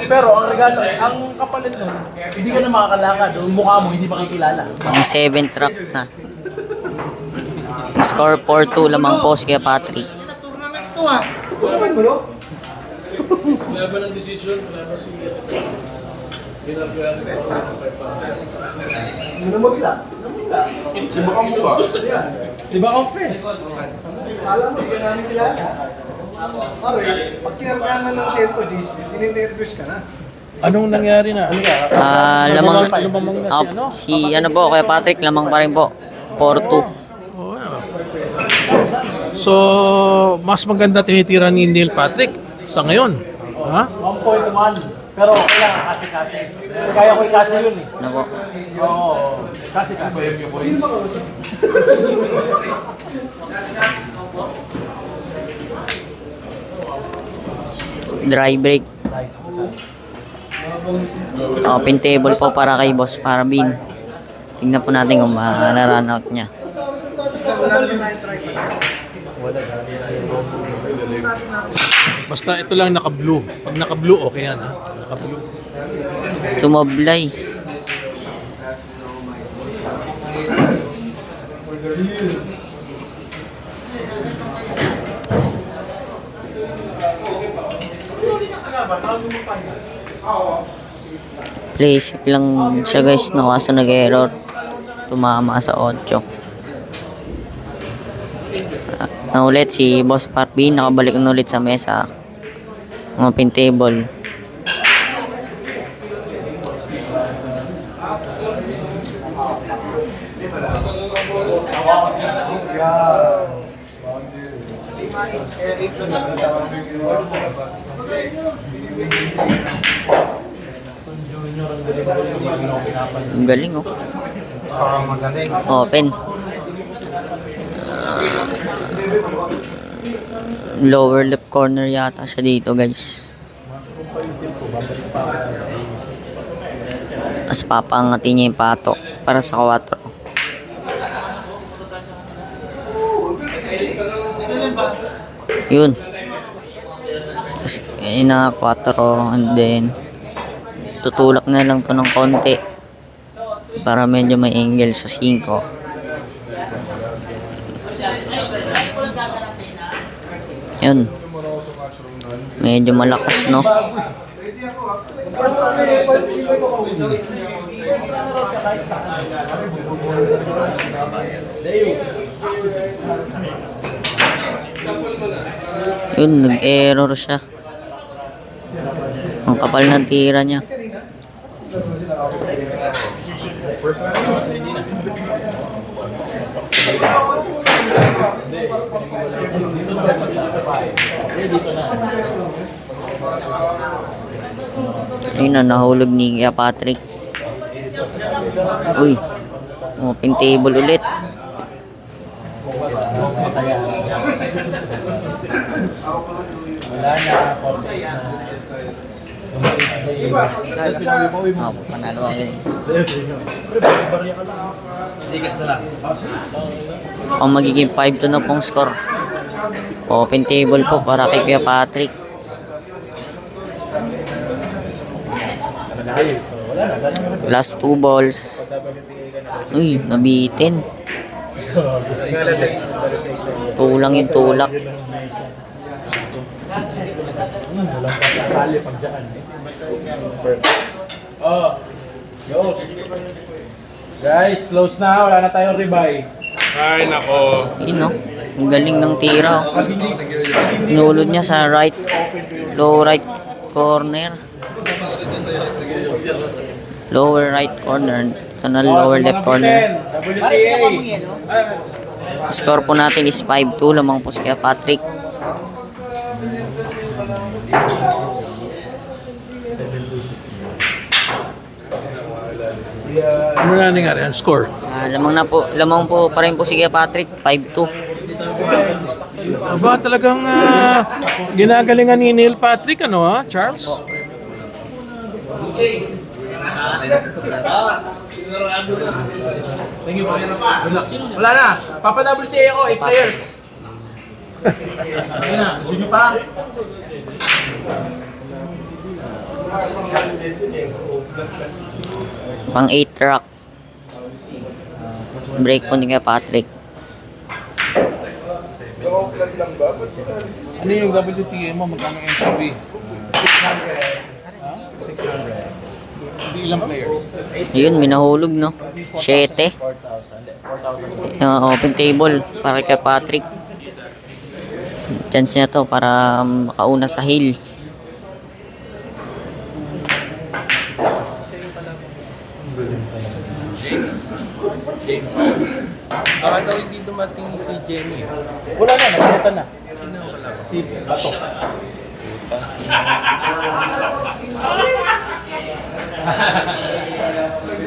Pero ang regalo, ang kapalit nun, hindi ka na makakalakad. Yung mukha mo, hindi makikilala. Ang 7th track na. Score 4-2 lamang po si Patrick. Si Bakang mo ba? Si Bakang Fest. Alam mo, hindi ka namin kilala. Pare, pag kinargangan ng Sento G's, dininervous ka na. Anong nangyari na? Ano ba? Lamang, Lumamang na si ano? si ano po, kaya Patrick, lamang pa rin po. 4-2. So, mas maganda tinitira ni Neil Patrick sa ngayon. Ha? 1.1. Pero kailangan kasi. Kaya ko i-kasi yun eh. Ano po? Oo. Kasi. Dry break. Open table po para kay Boss Parvin. Tingnan po natin kung ma-run out niya. Basta ito lang naka-blue. Pag naka-blue, okay yan ha? Naka-blue. Sumablay. Play safe lang siya guys, no? Kaso nag-error. Tumama sa 8. Na ulit si Boss Parvin, nakabalik na ulit sa mesa. Open table. Ang galing oh. Open. Lower left corner yata siya dito guys. As papangati niya yung pato para sa 4. Yun. Tapos na 4 and then tutulak na lang to ng konti para medyo may angle sa 5. Yun. Medyo malakas, no? Yun, nag-error siya. Ang kapal ng tira niya. Ayun na, nahulog ni Patrick. Uy, open table ulit. Panalo ako. Ang magiging 5-2 na pong score. Open table po para kay Kuya Patrick. Last 2 balls. Uy, nabitin. Tulang yung tulak. Walang pasasali pag dyan. Oh. Yos. Guys, close na. Wala na tayong rebuy. Ay, nako. Yun no. Ang galing ng tira. Inulod niya sa right. Low right corner. Lower right corner. Ito na lower left corner. WTA. Score po natin is 5-2. Lamang po si Patrick. Ano na nangyari ang score? Lamang po pa rin po si Patrick. 5-2. Aba, talagang ginagalingan ni Neil Patrick, ano ha, Charles? Thank you po. Wala na. Papa-WTA ako, 8 players. Ayun na. Gusto nyo pa? Pang 8 track. Break po ni Patrick. Ano yung WTA mo? Magkano NCB? 600. Hindi ilang players? Ayun, minahulog no. 7. Open table para kay Patrick. Chance niya to para makauna sa hill. Baka daw hindi dumating si Jenny. Wala na. Nagkita na. Si Bato.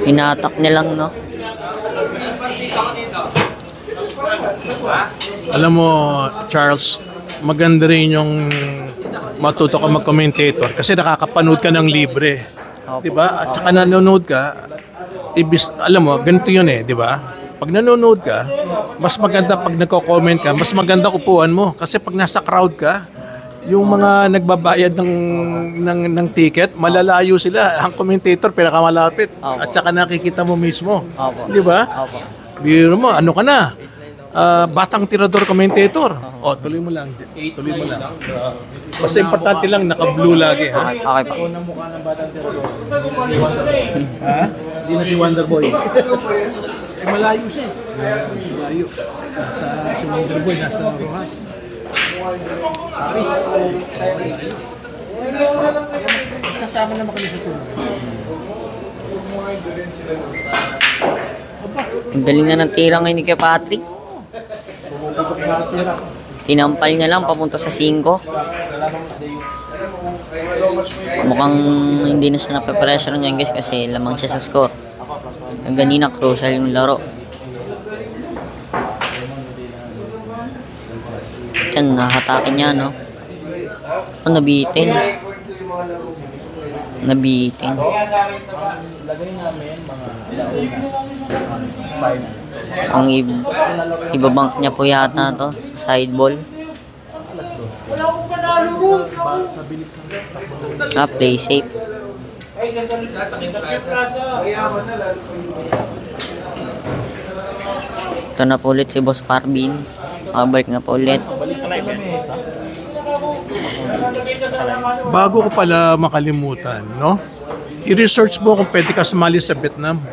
Inatak niya lang no. Alam mo, Charles, maganda rin yung matuto ka mag-commentator kasi nakakapanood ka ng libre. Opo. Diba? At saka nanonood ka, alam mo, ganito yun eh, di ba? Pag nanonood ka, mas maganda pag nagko-comment ka, mas maganda upuan mo. Kasi pag nasa crowd ka, yung mga nagbabayad ng ticket, malalayo sila. Ang commentator, pinakamalapit. Opo. At saka nakikita mo mismo. Opo. Di ba? Opo. Biro mo, ano ka na? Batang tirador commentator. O, tuloy mo lang. Tuloy mo lang. Basta importante lang, naka-blue lagi, ha? Okay pa. Unang mukha ng batang tirador. Ha? Hindi na si Wonderboy. Malayo siya. Malayo. Si Wonderboy, nasa Rojas. Paris. Kasama naman kami sa tulong. Ang galing na ng tira ngayon ni kay Patrick. Tinampal niya lang papunta sa 5. Mukhang hindi na siya nape-pressure ngayon guys kasi lamang siya sa score. Ang ganina crucial yung laro. Yan, nahatakin niya no. Oh, nabitin. Nabitin. Lagay namin mga finals. Ang ibabank niya po yata to sa side ball. Play safe. Ito na po ulit si Boss Parvin. Makabalik na po ulit. Bago ko pala makalimutan, no? I-research mo kung pwede ka sumali sa Vietnam.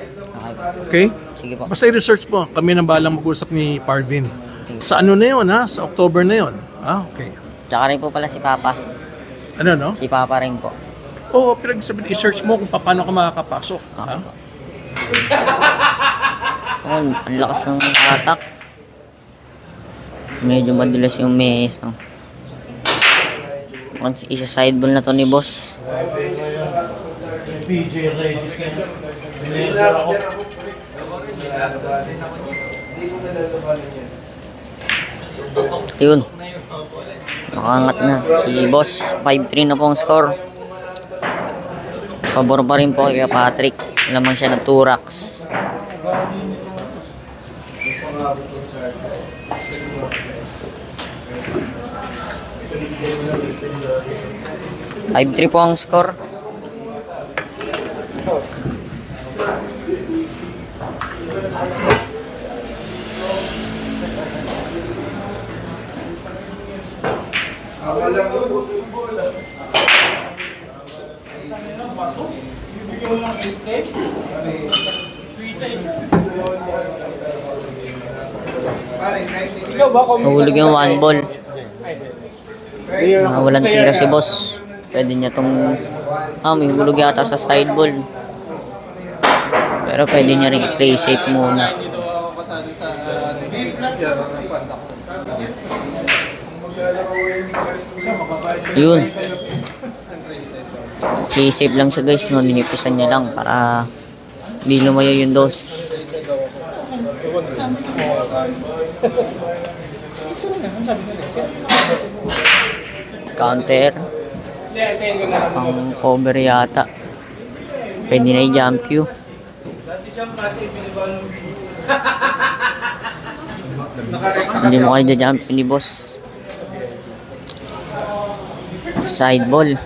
Okay? Sige po. Basta i-research mo. Kami nang balang mag-usap ni Parvin. Sa ano na yun, ha? Sa October na yun. Okay. Tsaka rin po pala si Papa. Ano, no? Si Papa rin po. Oo, pinag-sabihin, i-search mo kung paano ka makakapasok. Ha? Oh, ang lakas ng attack. Medyo madulas yung mesa. Isa sideball na to ni Boss. PJ Regis na. Binigyan ako. Yun. Nakangat na si Boss. 5-3 na po ang score. Pabor pa rin po kay Patrick. Lamang siya ng 2 racks. 5-3 po ang score. Akala ko, bola. Ikaw ba kung Nahulog yung 1 ball. Walang tira si boss. Pwede niya tong... may hulog yata sa side ball. Pero pwede niya rin i-play safe muna. Yun. Play safe lang siya guys, no? Ninipisan niya lang para hindi lumayo yung dos. Counter. Ang cover yata. Pwede na i-jump Q. Hindi mo kayo jump ni boss. Side ball.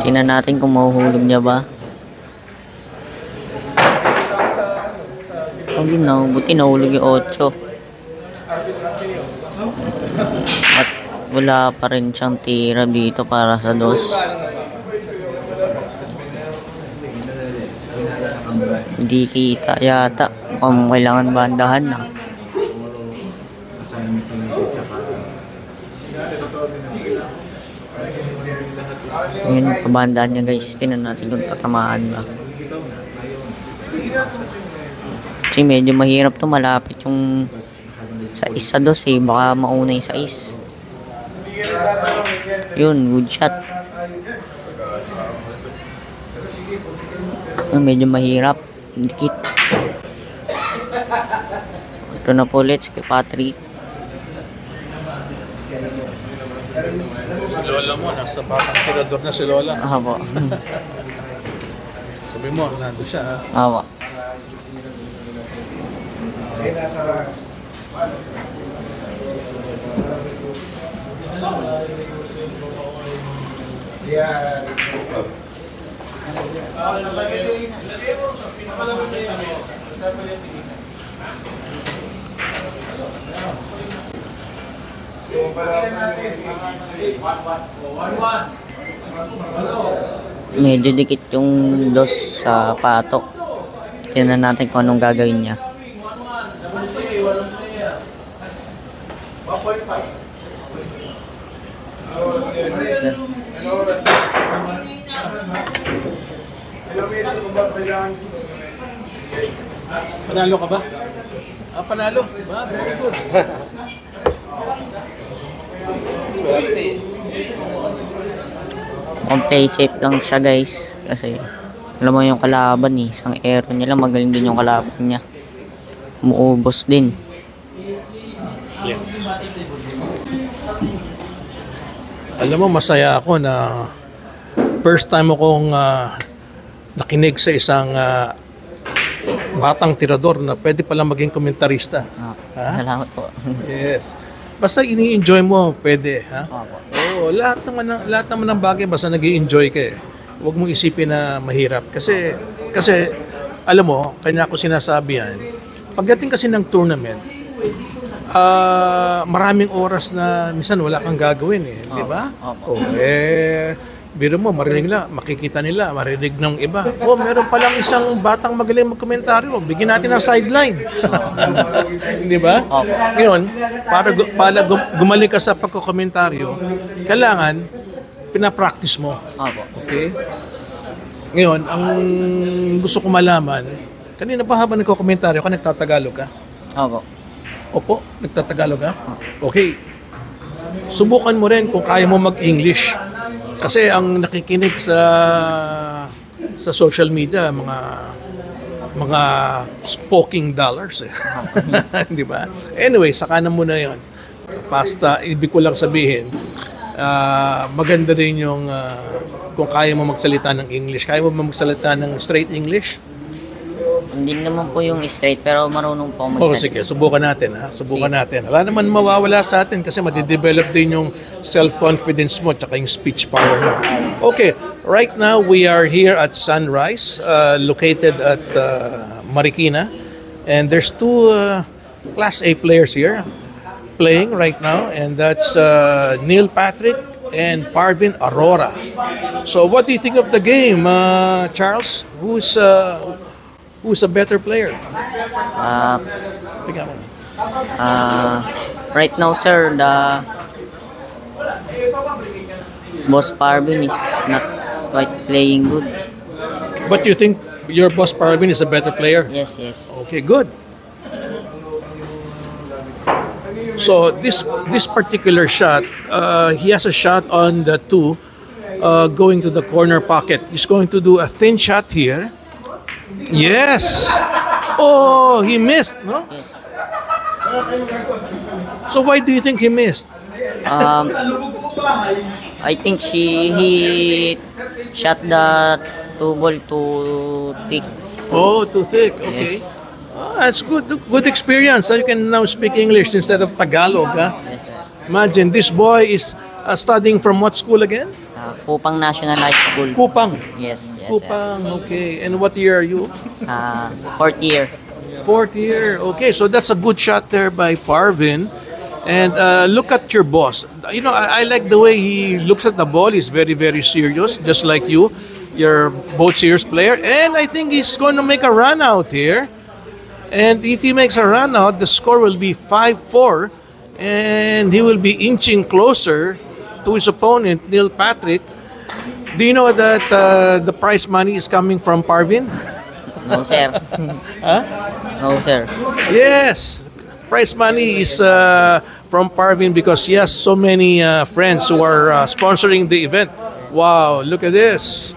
Tingnan natin kung mahuhulog niya ba. Buti nahulog yung 8. At wala pa rin siyang tira dito para sa dos. Hindi kita yata kung kailangan bandahan na. Ayun, pabandahan niya guys. Tingnan natin kung tatamaan ba. Kasi medyo mahirap to, malapit yung sa isa dos eh. Baka mauna yung sa is. Yun, good shot. Medyo mahirap. Dikit. Ito na po ulit kay Patrick. Si Lola mo, nasa batang tirador na si Lola. Po. Sabi mo, nandun siya ha. Po. Medyo dikit yung dos sa patok. Tingnan natin kung anong gagawin niya. Panalo ka ba? Panalo. Very good. Play safe lang siya guys. Kasi alam mo yung kalaban eh. Isang aero niya lang. Magaling din yung kalaban niya. Umuubos din. Yeah. Alam mo, masaya ako na first time akong nakinig sa isang batang tirador na pwede palang maging komentarista. Salamat po. Yes. Basta ini-enjoy mo, pwede. Ha? Opo. Oo, lahat naman ng bagay basta nag-i-enjoy ka eh. Huwag mong isipin na mahirap. Kasi alam mo, kanya ako sinasabi yan, pagdating kasi ng tournament, maraming oras na minsan wala kang gagawin eh, di ba? Opo. Biro mo, makikita nila, marinig ng iba. Meron palang isang batang magaling magkomentaryo, bigyan natin ng sideline. Di ba? Ngayon, para gumaling ka sa pagkokomentaryo, kailangan pinapractice mo. Okay? Ngayon, ang gusto ko malaman, kanina pa habang nagkokomentaryo ka, nagtatagalog ka? Opo, nagtatagalog ka? Okay. Subukan mo rin kung kaya mo mag-English. Kasi ang nakikinig sa social media, mga spoking dollars eh. Di ba? Anyway, saka na muna 'yon. Basta ibig ko lang sabihin, maganda rin yung kung kaya mo magsalita ng English. Kaya mo magsalita ng straight English? Hindi naman po yung straight, pero marunong po magsalita. Sige, subukan natin ha. Subukan natin. Wala naman mawawala sa atin kasi madidevelop din yung self-confidence mo at yung speech power mo. Okay, right now we are here at Sunrise, located at Marikina. And there's two Class A players here playing right now, and that's Neil Patrick and Parvin Aurora. So what do you think of the game, Charles? Who's a better player? Uh, Tingnan mo. right now, sir, the Boss Parvin is not quite playing good. But you think your boss Parvin is a better player? Yes, yes. Okay, good. So this particular shot, he has a shot on the 2 going to the corner pocket. He's going to do a thin shot here. Yes. Oh, he missed, no? Yes. So why do you think he missed? I think he shot the 2 ball too thick. Oh, too thick. Okay. Yes. Oh, that's good. Good experience. You can now speak English instead of Tagalog. Huh? Yes, sir. Imagine, this boy is studying from what school again? Kupang National High School. Kupang. Yes, yes, sir. Kupang, okay. And what year are you? 4th year. 4th year. Okay, so that's a good shot there by Parvin. And look at your boss. You know, I like the way he looks at the ball. He's very, very serious, just like you. You're both serious player. And I think he's going to make a run out here. And if he makes a run out, the score will be 5-4. And he will be inching closer to his opponent, Neil Patrick. Do you know that the prize money is coming from Parvin? No, sir. No, sir. Yes, prize money is from Parvin because he has so many friends who are sponsoring the event. Wow, look at this.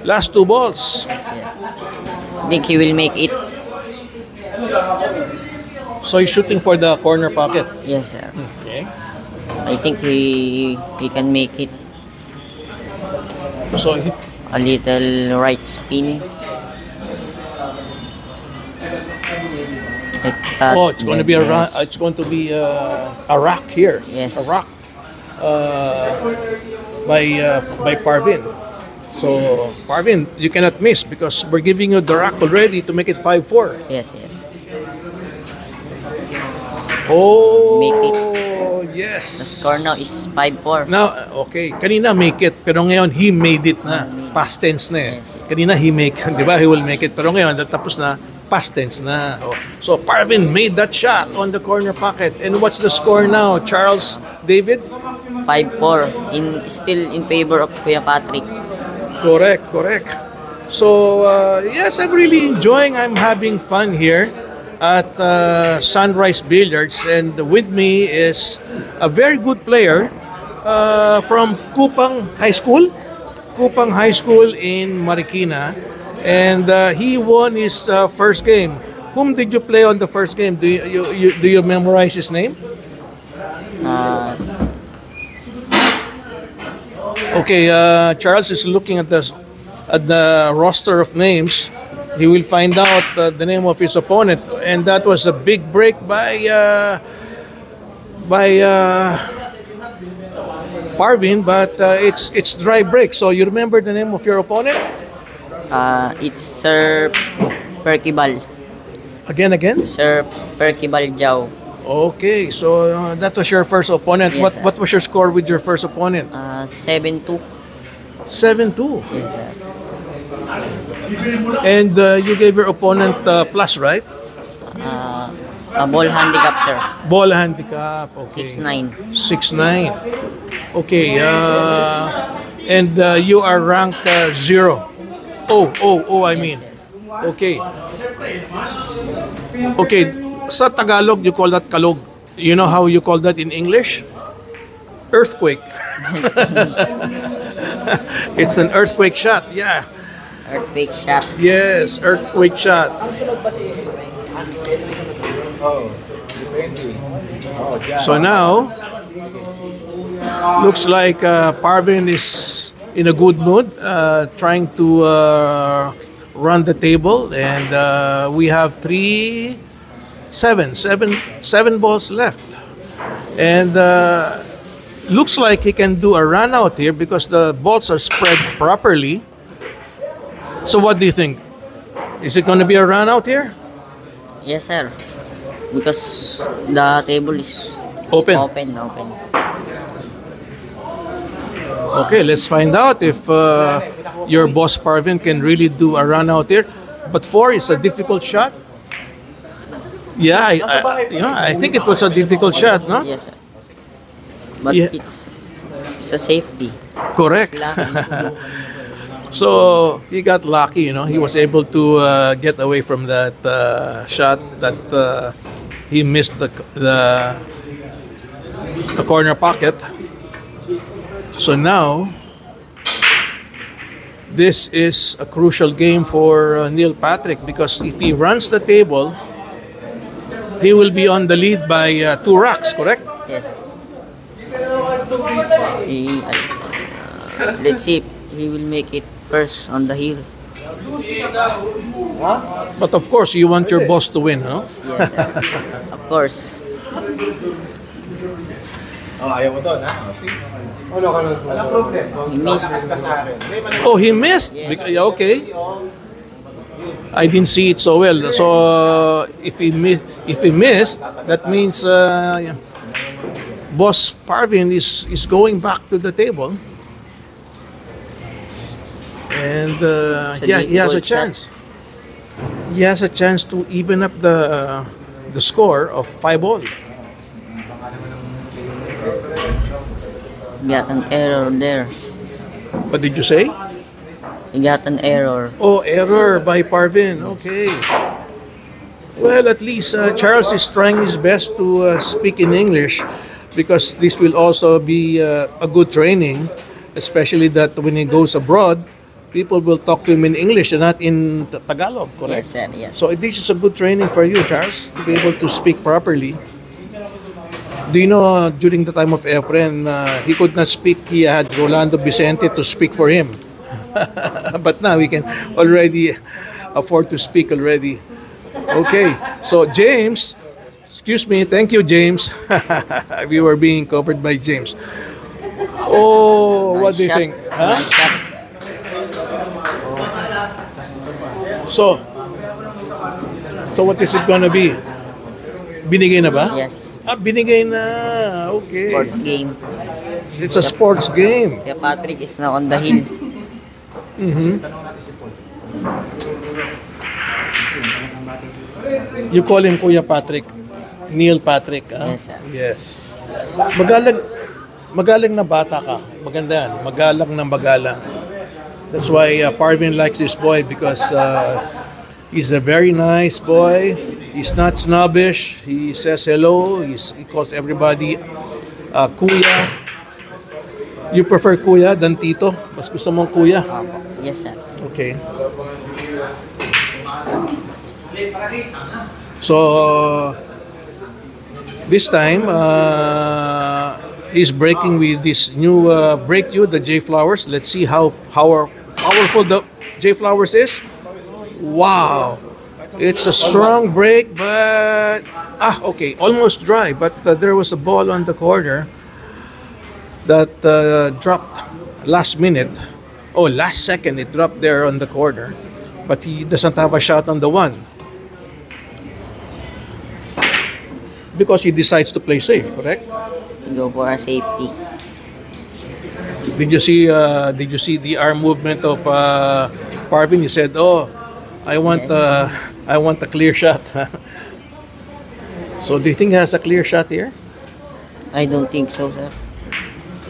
Last 2 balls. Yes, yes. I think he will make it. So he's shooting for the corner pocket. Yes, sir. Okay. I think he can make it. So he, A little right spin. Like that. oh, it's going to be a run. Yes. It's going to be a rock here. Yes. A rock by Parvin. So Parvin, you cannot miss because we're giving you the rock already to make it 5-4. Yes, yes. Oh, Make yes. The score now is 5-4. Now, okay. Kanina make it, pero ngayon he made it na. Past tense na eh. Yes. Kanina he make, di ba? He will make it. Pero ngayon, tapos na, past tense na. Oh. So Parvin made that shot on the corner pocket. And what's the score now, Charles David? 5-4. Still in favor of Kuya Patrick. Correct, correct. So, yes, I'm really enjoying. I'm having fun here at Sunrise Billiards. And with me is a very good player from Kupang High School. Kupang High School in Marikina. And he won his first game. Whom did you play on the first game? Do you memorize his name? Okay, Charles is looking at the roster of names. He will find out the name of his opponent, and that was a big break by Parvin. But it's dry break. So you remember the name of your opponent? It's Sir Perkibal. Again? Sir Perkibal Jau. Okay, so that was your first opponent. Yes, sir. What was your score with your first opponent? 7-2. 7-2. Yes, sir. And you gave your opponent plus, right? A ball handicap, sir. Ball handicap. Okay. 6-9. 6-9. Okay. And you are ranked 0. Oh, I mean. Okay. Okay. Sa Tagalog, you call that kalog. You know how you call that in English? Earthquake. It's an earthquake shot. Yeah. Earthquake shot. Yes, earthquake shot. So now, looks like Parvin is in a good mood, trying to run the table, and we have seven balls left, and looks like he can do a run out here because the balls are spread properly. So what do you think? Is it going to be a run out here? Yes, sir. Because the table is Open. Open, open. Okay, let's find out if your boss Parvin can really do a run out here. But 4 is a difficult shot. Yeah, I think it was a difficult shot, no? Yes, sir. But Yeah. it's a safety. Correct. It's lucky. So he got lucky, He was able to get away from that shot that he missed the corner pocket. So now this is a crucial game for Neil Patrick, because if he runs the table, he will be on the lead by 2 racks, correct? Yes. Let's see if he will make it first on the hill. But of course, you want your boss to win, huh? Yes, sir. Of course. Ayaw mo doon, ha? Walang problem. He missed. Ka sa akin. Oh, he missed. Yes. Yeah, okay. I didn't see it so well. So if he missed, that means Boss Parvin is going back to the table, and he has a difficult chance. He has a chance to even up the score of 5-all. Got an error there. What did you say? He got an error. Oh, error by Parvin. Okay. Well, at least Charles is trying his best to speak in English, because this will also be a good training, especially that when he goes abroad, people will talk to him in English and not in Tagalog, correct? Yes, sir. Yes. So this is a good training for you, Charles, to be able to speak properly. Do you know, during the time of Efren, he could not speak. He had Rolando Vicente to speak for him. But now we can already afford to speak already. Okay, so James, excuse me, thank you, James. We were being covered by James. Oh, what Nice do you shot. think? It's a Huh? nice shot. So what is it gonna be? Binigay na ba? Yes. Binigay na. Okay. Sports game. It's a sports game. Kaya Patrick is now on the hill. You call him Kuya Patrick. Neil Patrick. Yes, sir. Yes. Magalang na bata ka. Maganda yan. Magalang na magalang. That's why Parvin likes this boy, because he's a very nice boy. He's not snobbish. He says hello. He calls everybody Kuya. You prefer Kuya than Tito? Mas gusto mong Kuya? Opo. Yes, sir. Okay. So this time he's breaking with this new breakthrough, the J Flowers. Let's see how powerful the J Flowers is. Wow, it's a strong break, but okay, almost dry. But there was a ball on the corner that dropped last minute. Oh, last second it dropped there on the corner, but he doesn't have a shot on the one, because he decides to play safe, correct? Go for a safety. Did you see the arm movement of Parvin? He said, "Oh, I want a clear shot." So do you think he has a clear shot here? I don't think so, sir.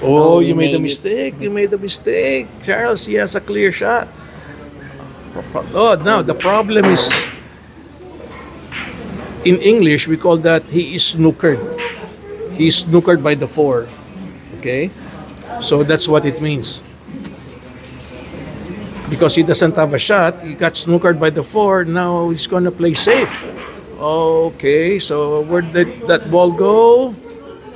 Oh, No, you we made a made it. mistake. You made a mistake. Charles, he has a clear shot. Oh, now the problem is, in English, we call that he is snookered. He's snookered by the 4. Okay? So that's what it means. Because he doesn't have a shot, he got snookered by the 4, now he's gonna play safe. Okay, so where did that ball go?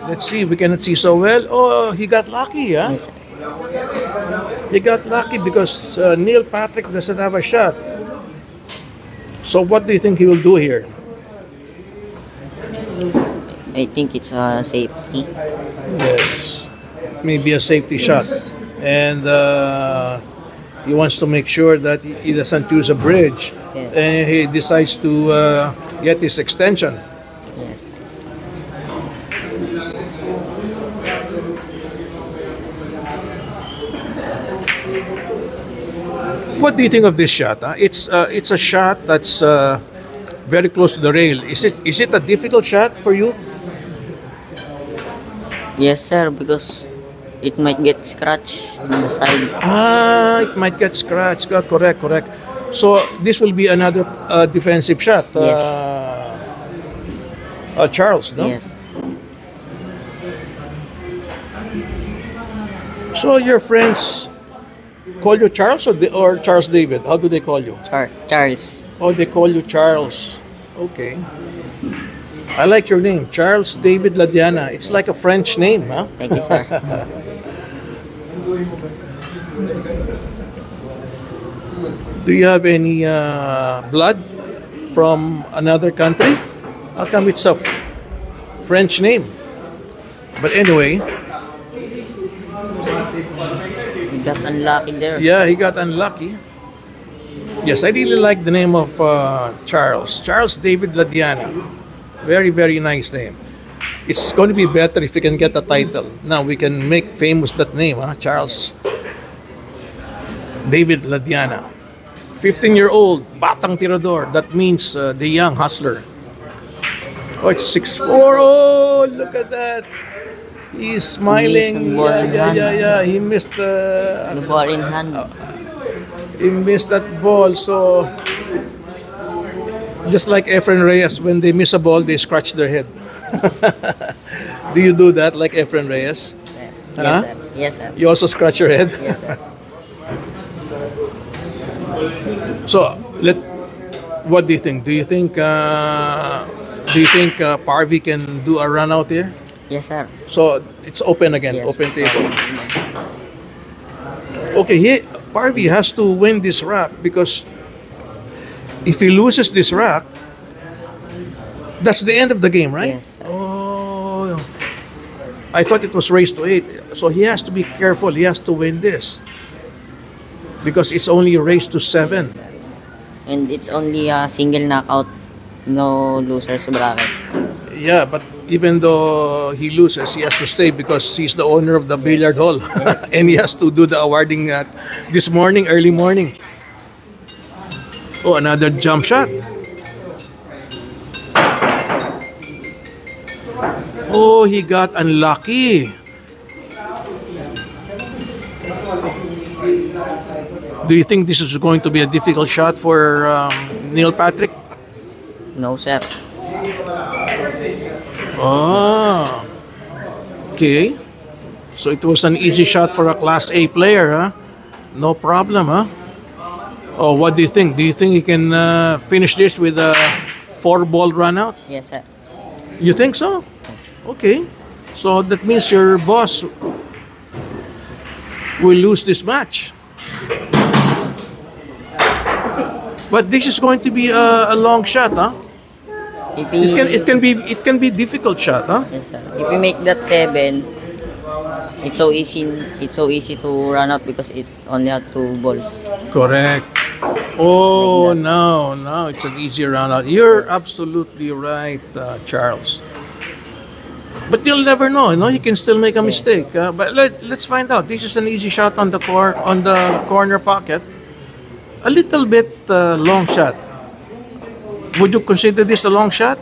Let's see, we cannot see so well. Oh, he got lucky, huh? Yes, sir. He got lucky because Neil Patrick doesn't have a shot. So what do you think he will do here? I think it's a safety. Yes, maybe a safety shot. And he wants to make sure that he doesn't use a bridge. Yes. And he decides to get his extension. Yes. What do you think of this shot? Huh? It's a shot that's very close to the rail. Is it a difficult shot for you? Yes, sir, because it might get scratched on the side. It might get scratched. Correct, correct. So this will be another defensive shot. Yes. Charles, no? Yes. So your friends call you Charles or Charles David? How do they call you? Charles. Oh, they call you Charles. Okay. I like your name, Charles David Ladiana. It's like a French name, huh? Thank you, sir. Do you have any blood from another country? How come it's a French name? But anyway, We got unlucky there. yeah, he got unlucky. Yes, I really like the name of Charles. Charles David Ladiana. Very, very nice name. It's going to be better if we can get a title. Now we can make famous that name, huh? Charles David Ladiana. 15-year-old, batang tirador. That means the young hustler. Oh, it's 6'4". Oh, look at that. He's smiling. Yeah. He missed The ball in hand. he missed that ball. So just like Efren Reyes, when they miss a ball, they scratch their head. Do you do that like Efren Reyes? Sir. Huh? Yes, sir. Yes, sir. You also scratch your head? Yes, sir. So what do you think? Do you think Parvy can do a run out here? Yes, sir. So it's open again, Yes. open table. Okay, Parvy has to win this rack because if he loses this rack, that's the end of the game, right? Yes, sir. Oh, I thought it was race to 8. So he has to be careful. He has to win this because it's only a race to 7. And it's only a single knockout, no losers bracket. Yeah, but even though he loses, he has to stay because he's the owner of the billiard hall. Yes. And he has to do the awarding this morning, early morning. Oh, another jump shot. Oh, he got unlucky. Do you think this is going to be a difficult shot for Neil Patrick? No, sir. Oh, okay. So it was an easy shot for a Class A player, huh? No problem, huh? Oh, what do you think? Do you think he can finish this with a 4-ball run out? Yes, sir. You think so? Yes. Okay. So that means your boss will lose this match. But this is going to be a long shot, huh? If we, It can be difficult shot, huh? yes, sir. If we make that 7, it's so easy. It's so easy to run out because it's only have 2 balls. Correct. Oh, Like that. no, it's an easy run out. You're absolutely right, Charles. But you'll never know, you can still make a mistake. But let's find out. This is an easy shot on the corner pocket. A little bit long shot. Would you consider this a long shot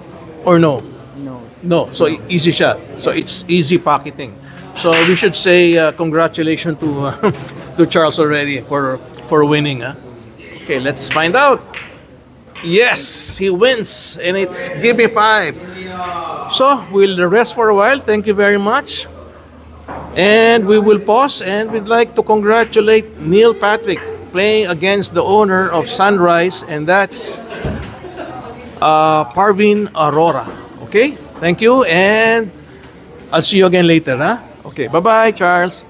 or no? No. No, so easy shot. So it's easy pocketing. So we should say congratulations to to Charles already for winning. Huh? Okay, let's find out. Yes, he wins, and it's give me 5. So we'll rest for a while. Thank you very much, and we will pause. And we'd like to congratulate Neil Patrick playing against the owner of Sunrise, and that's Parvin Aurora. Okay, thank you, and I'll see you again later. Huh? Okay, bye-bye, Charles.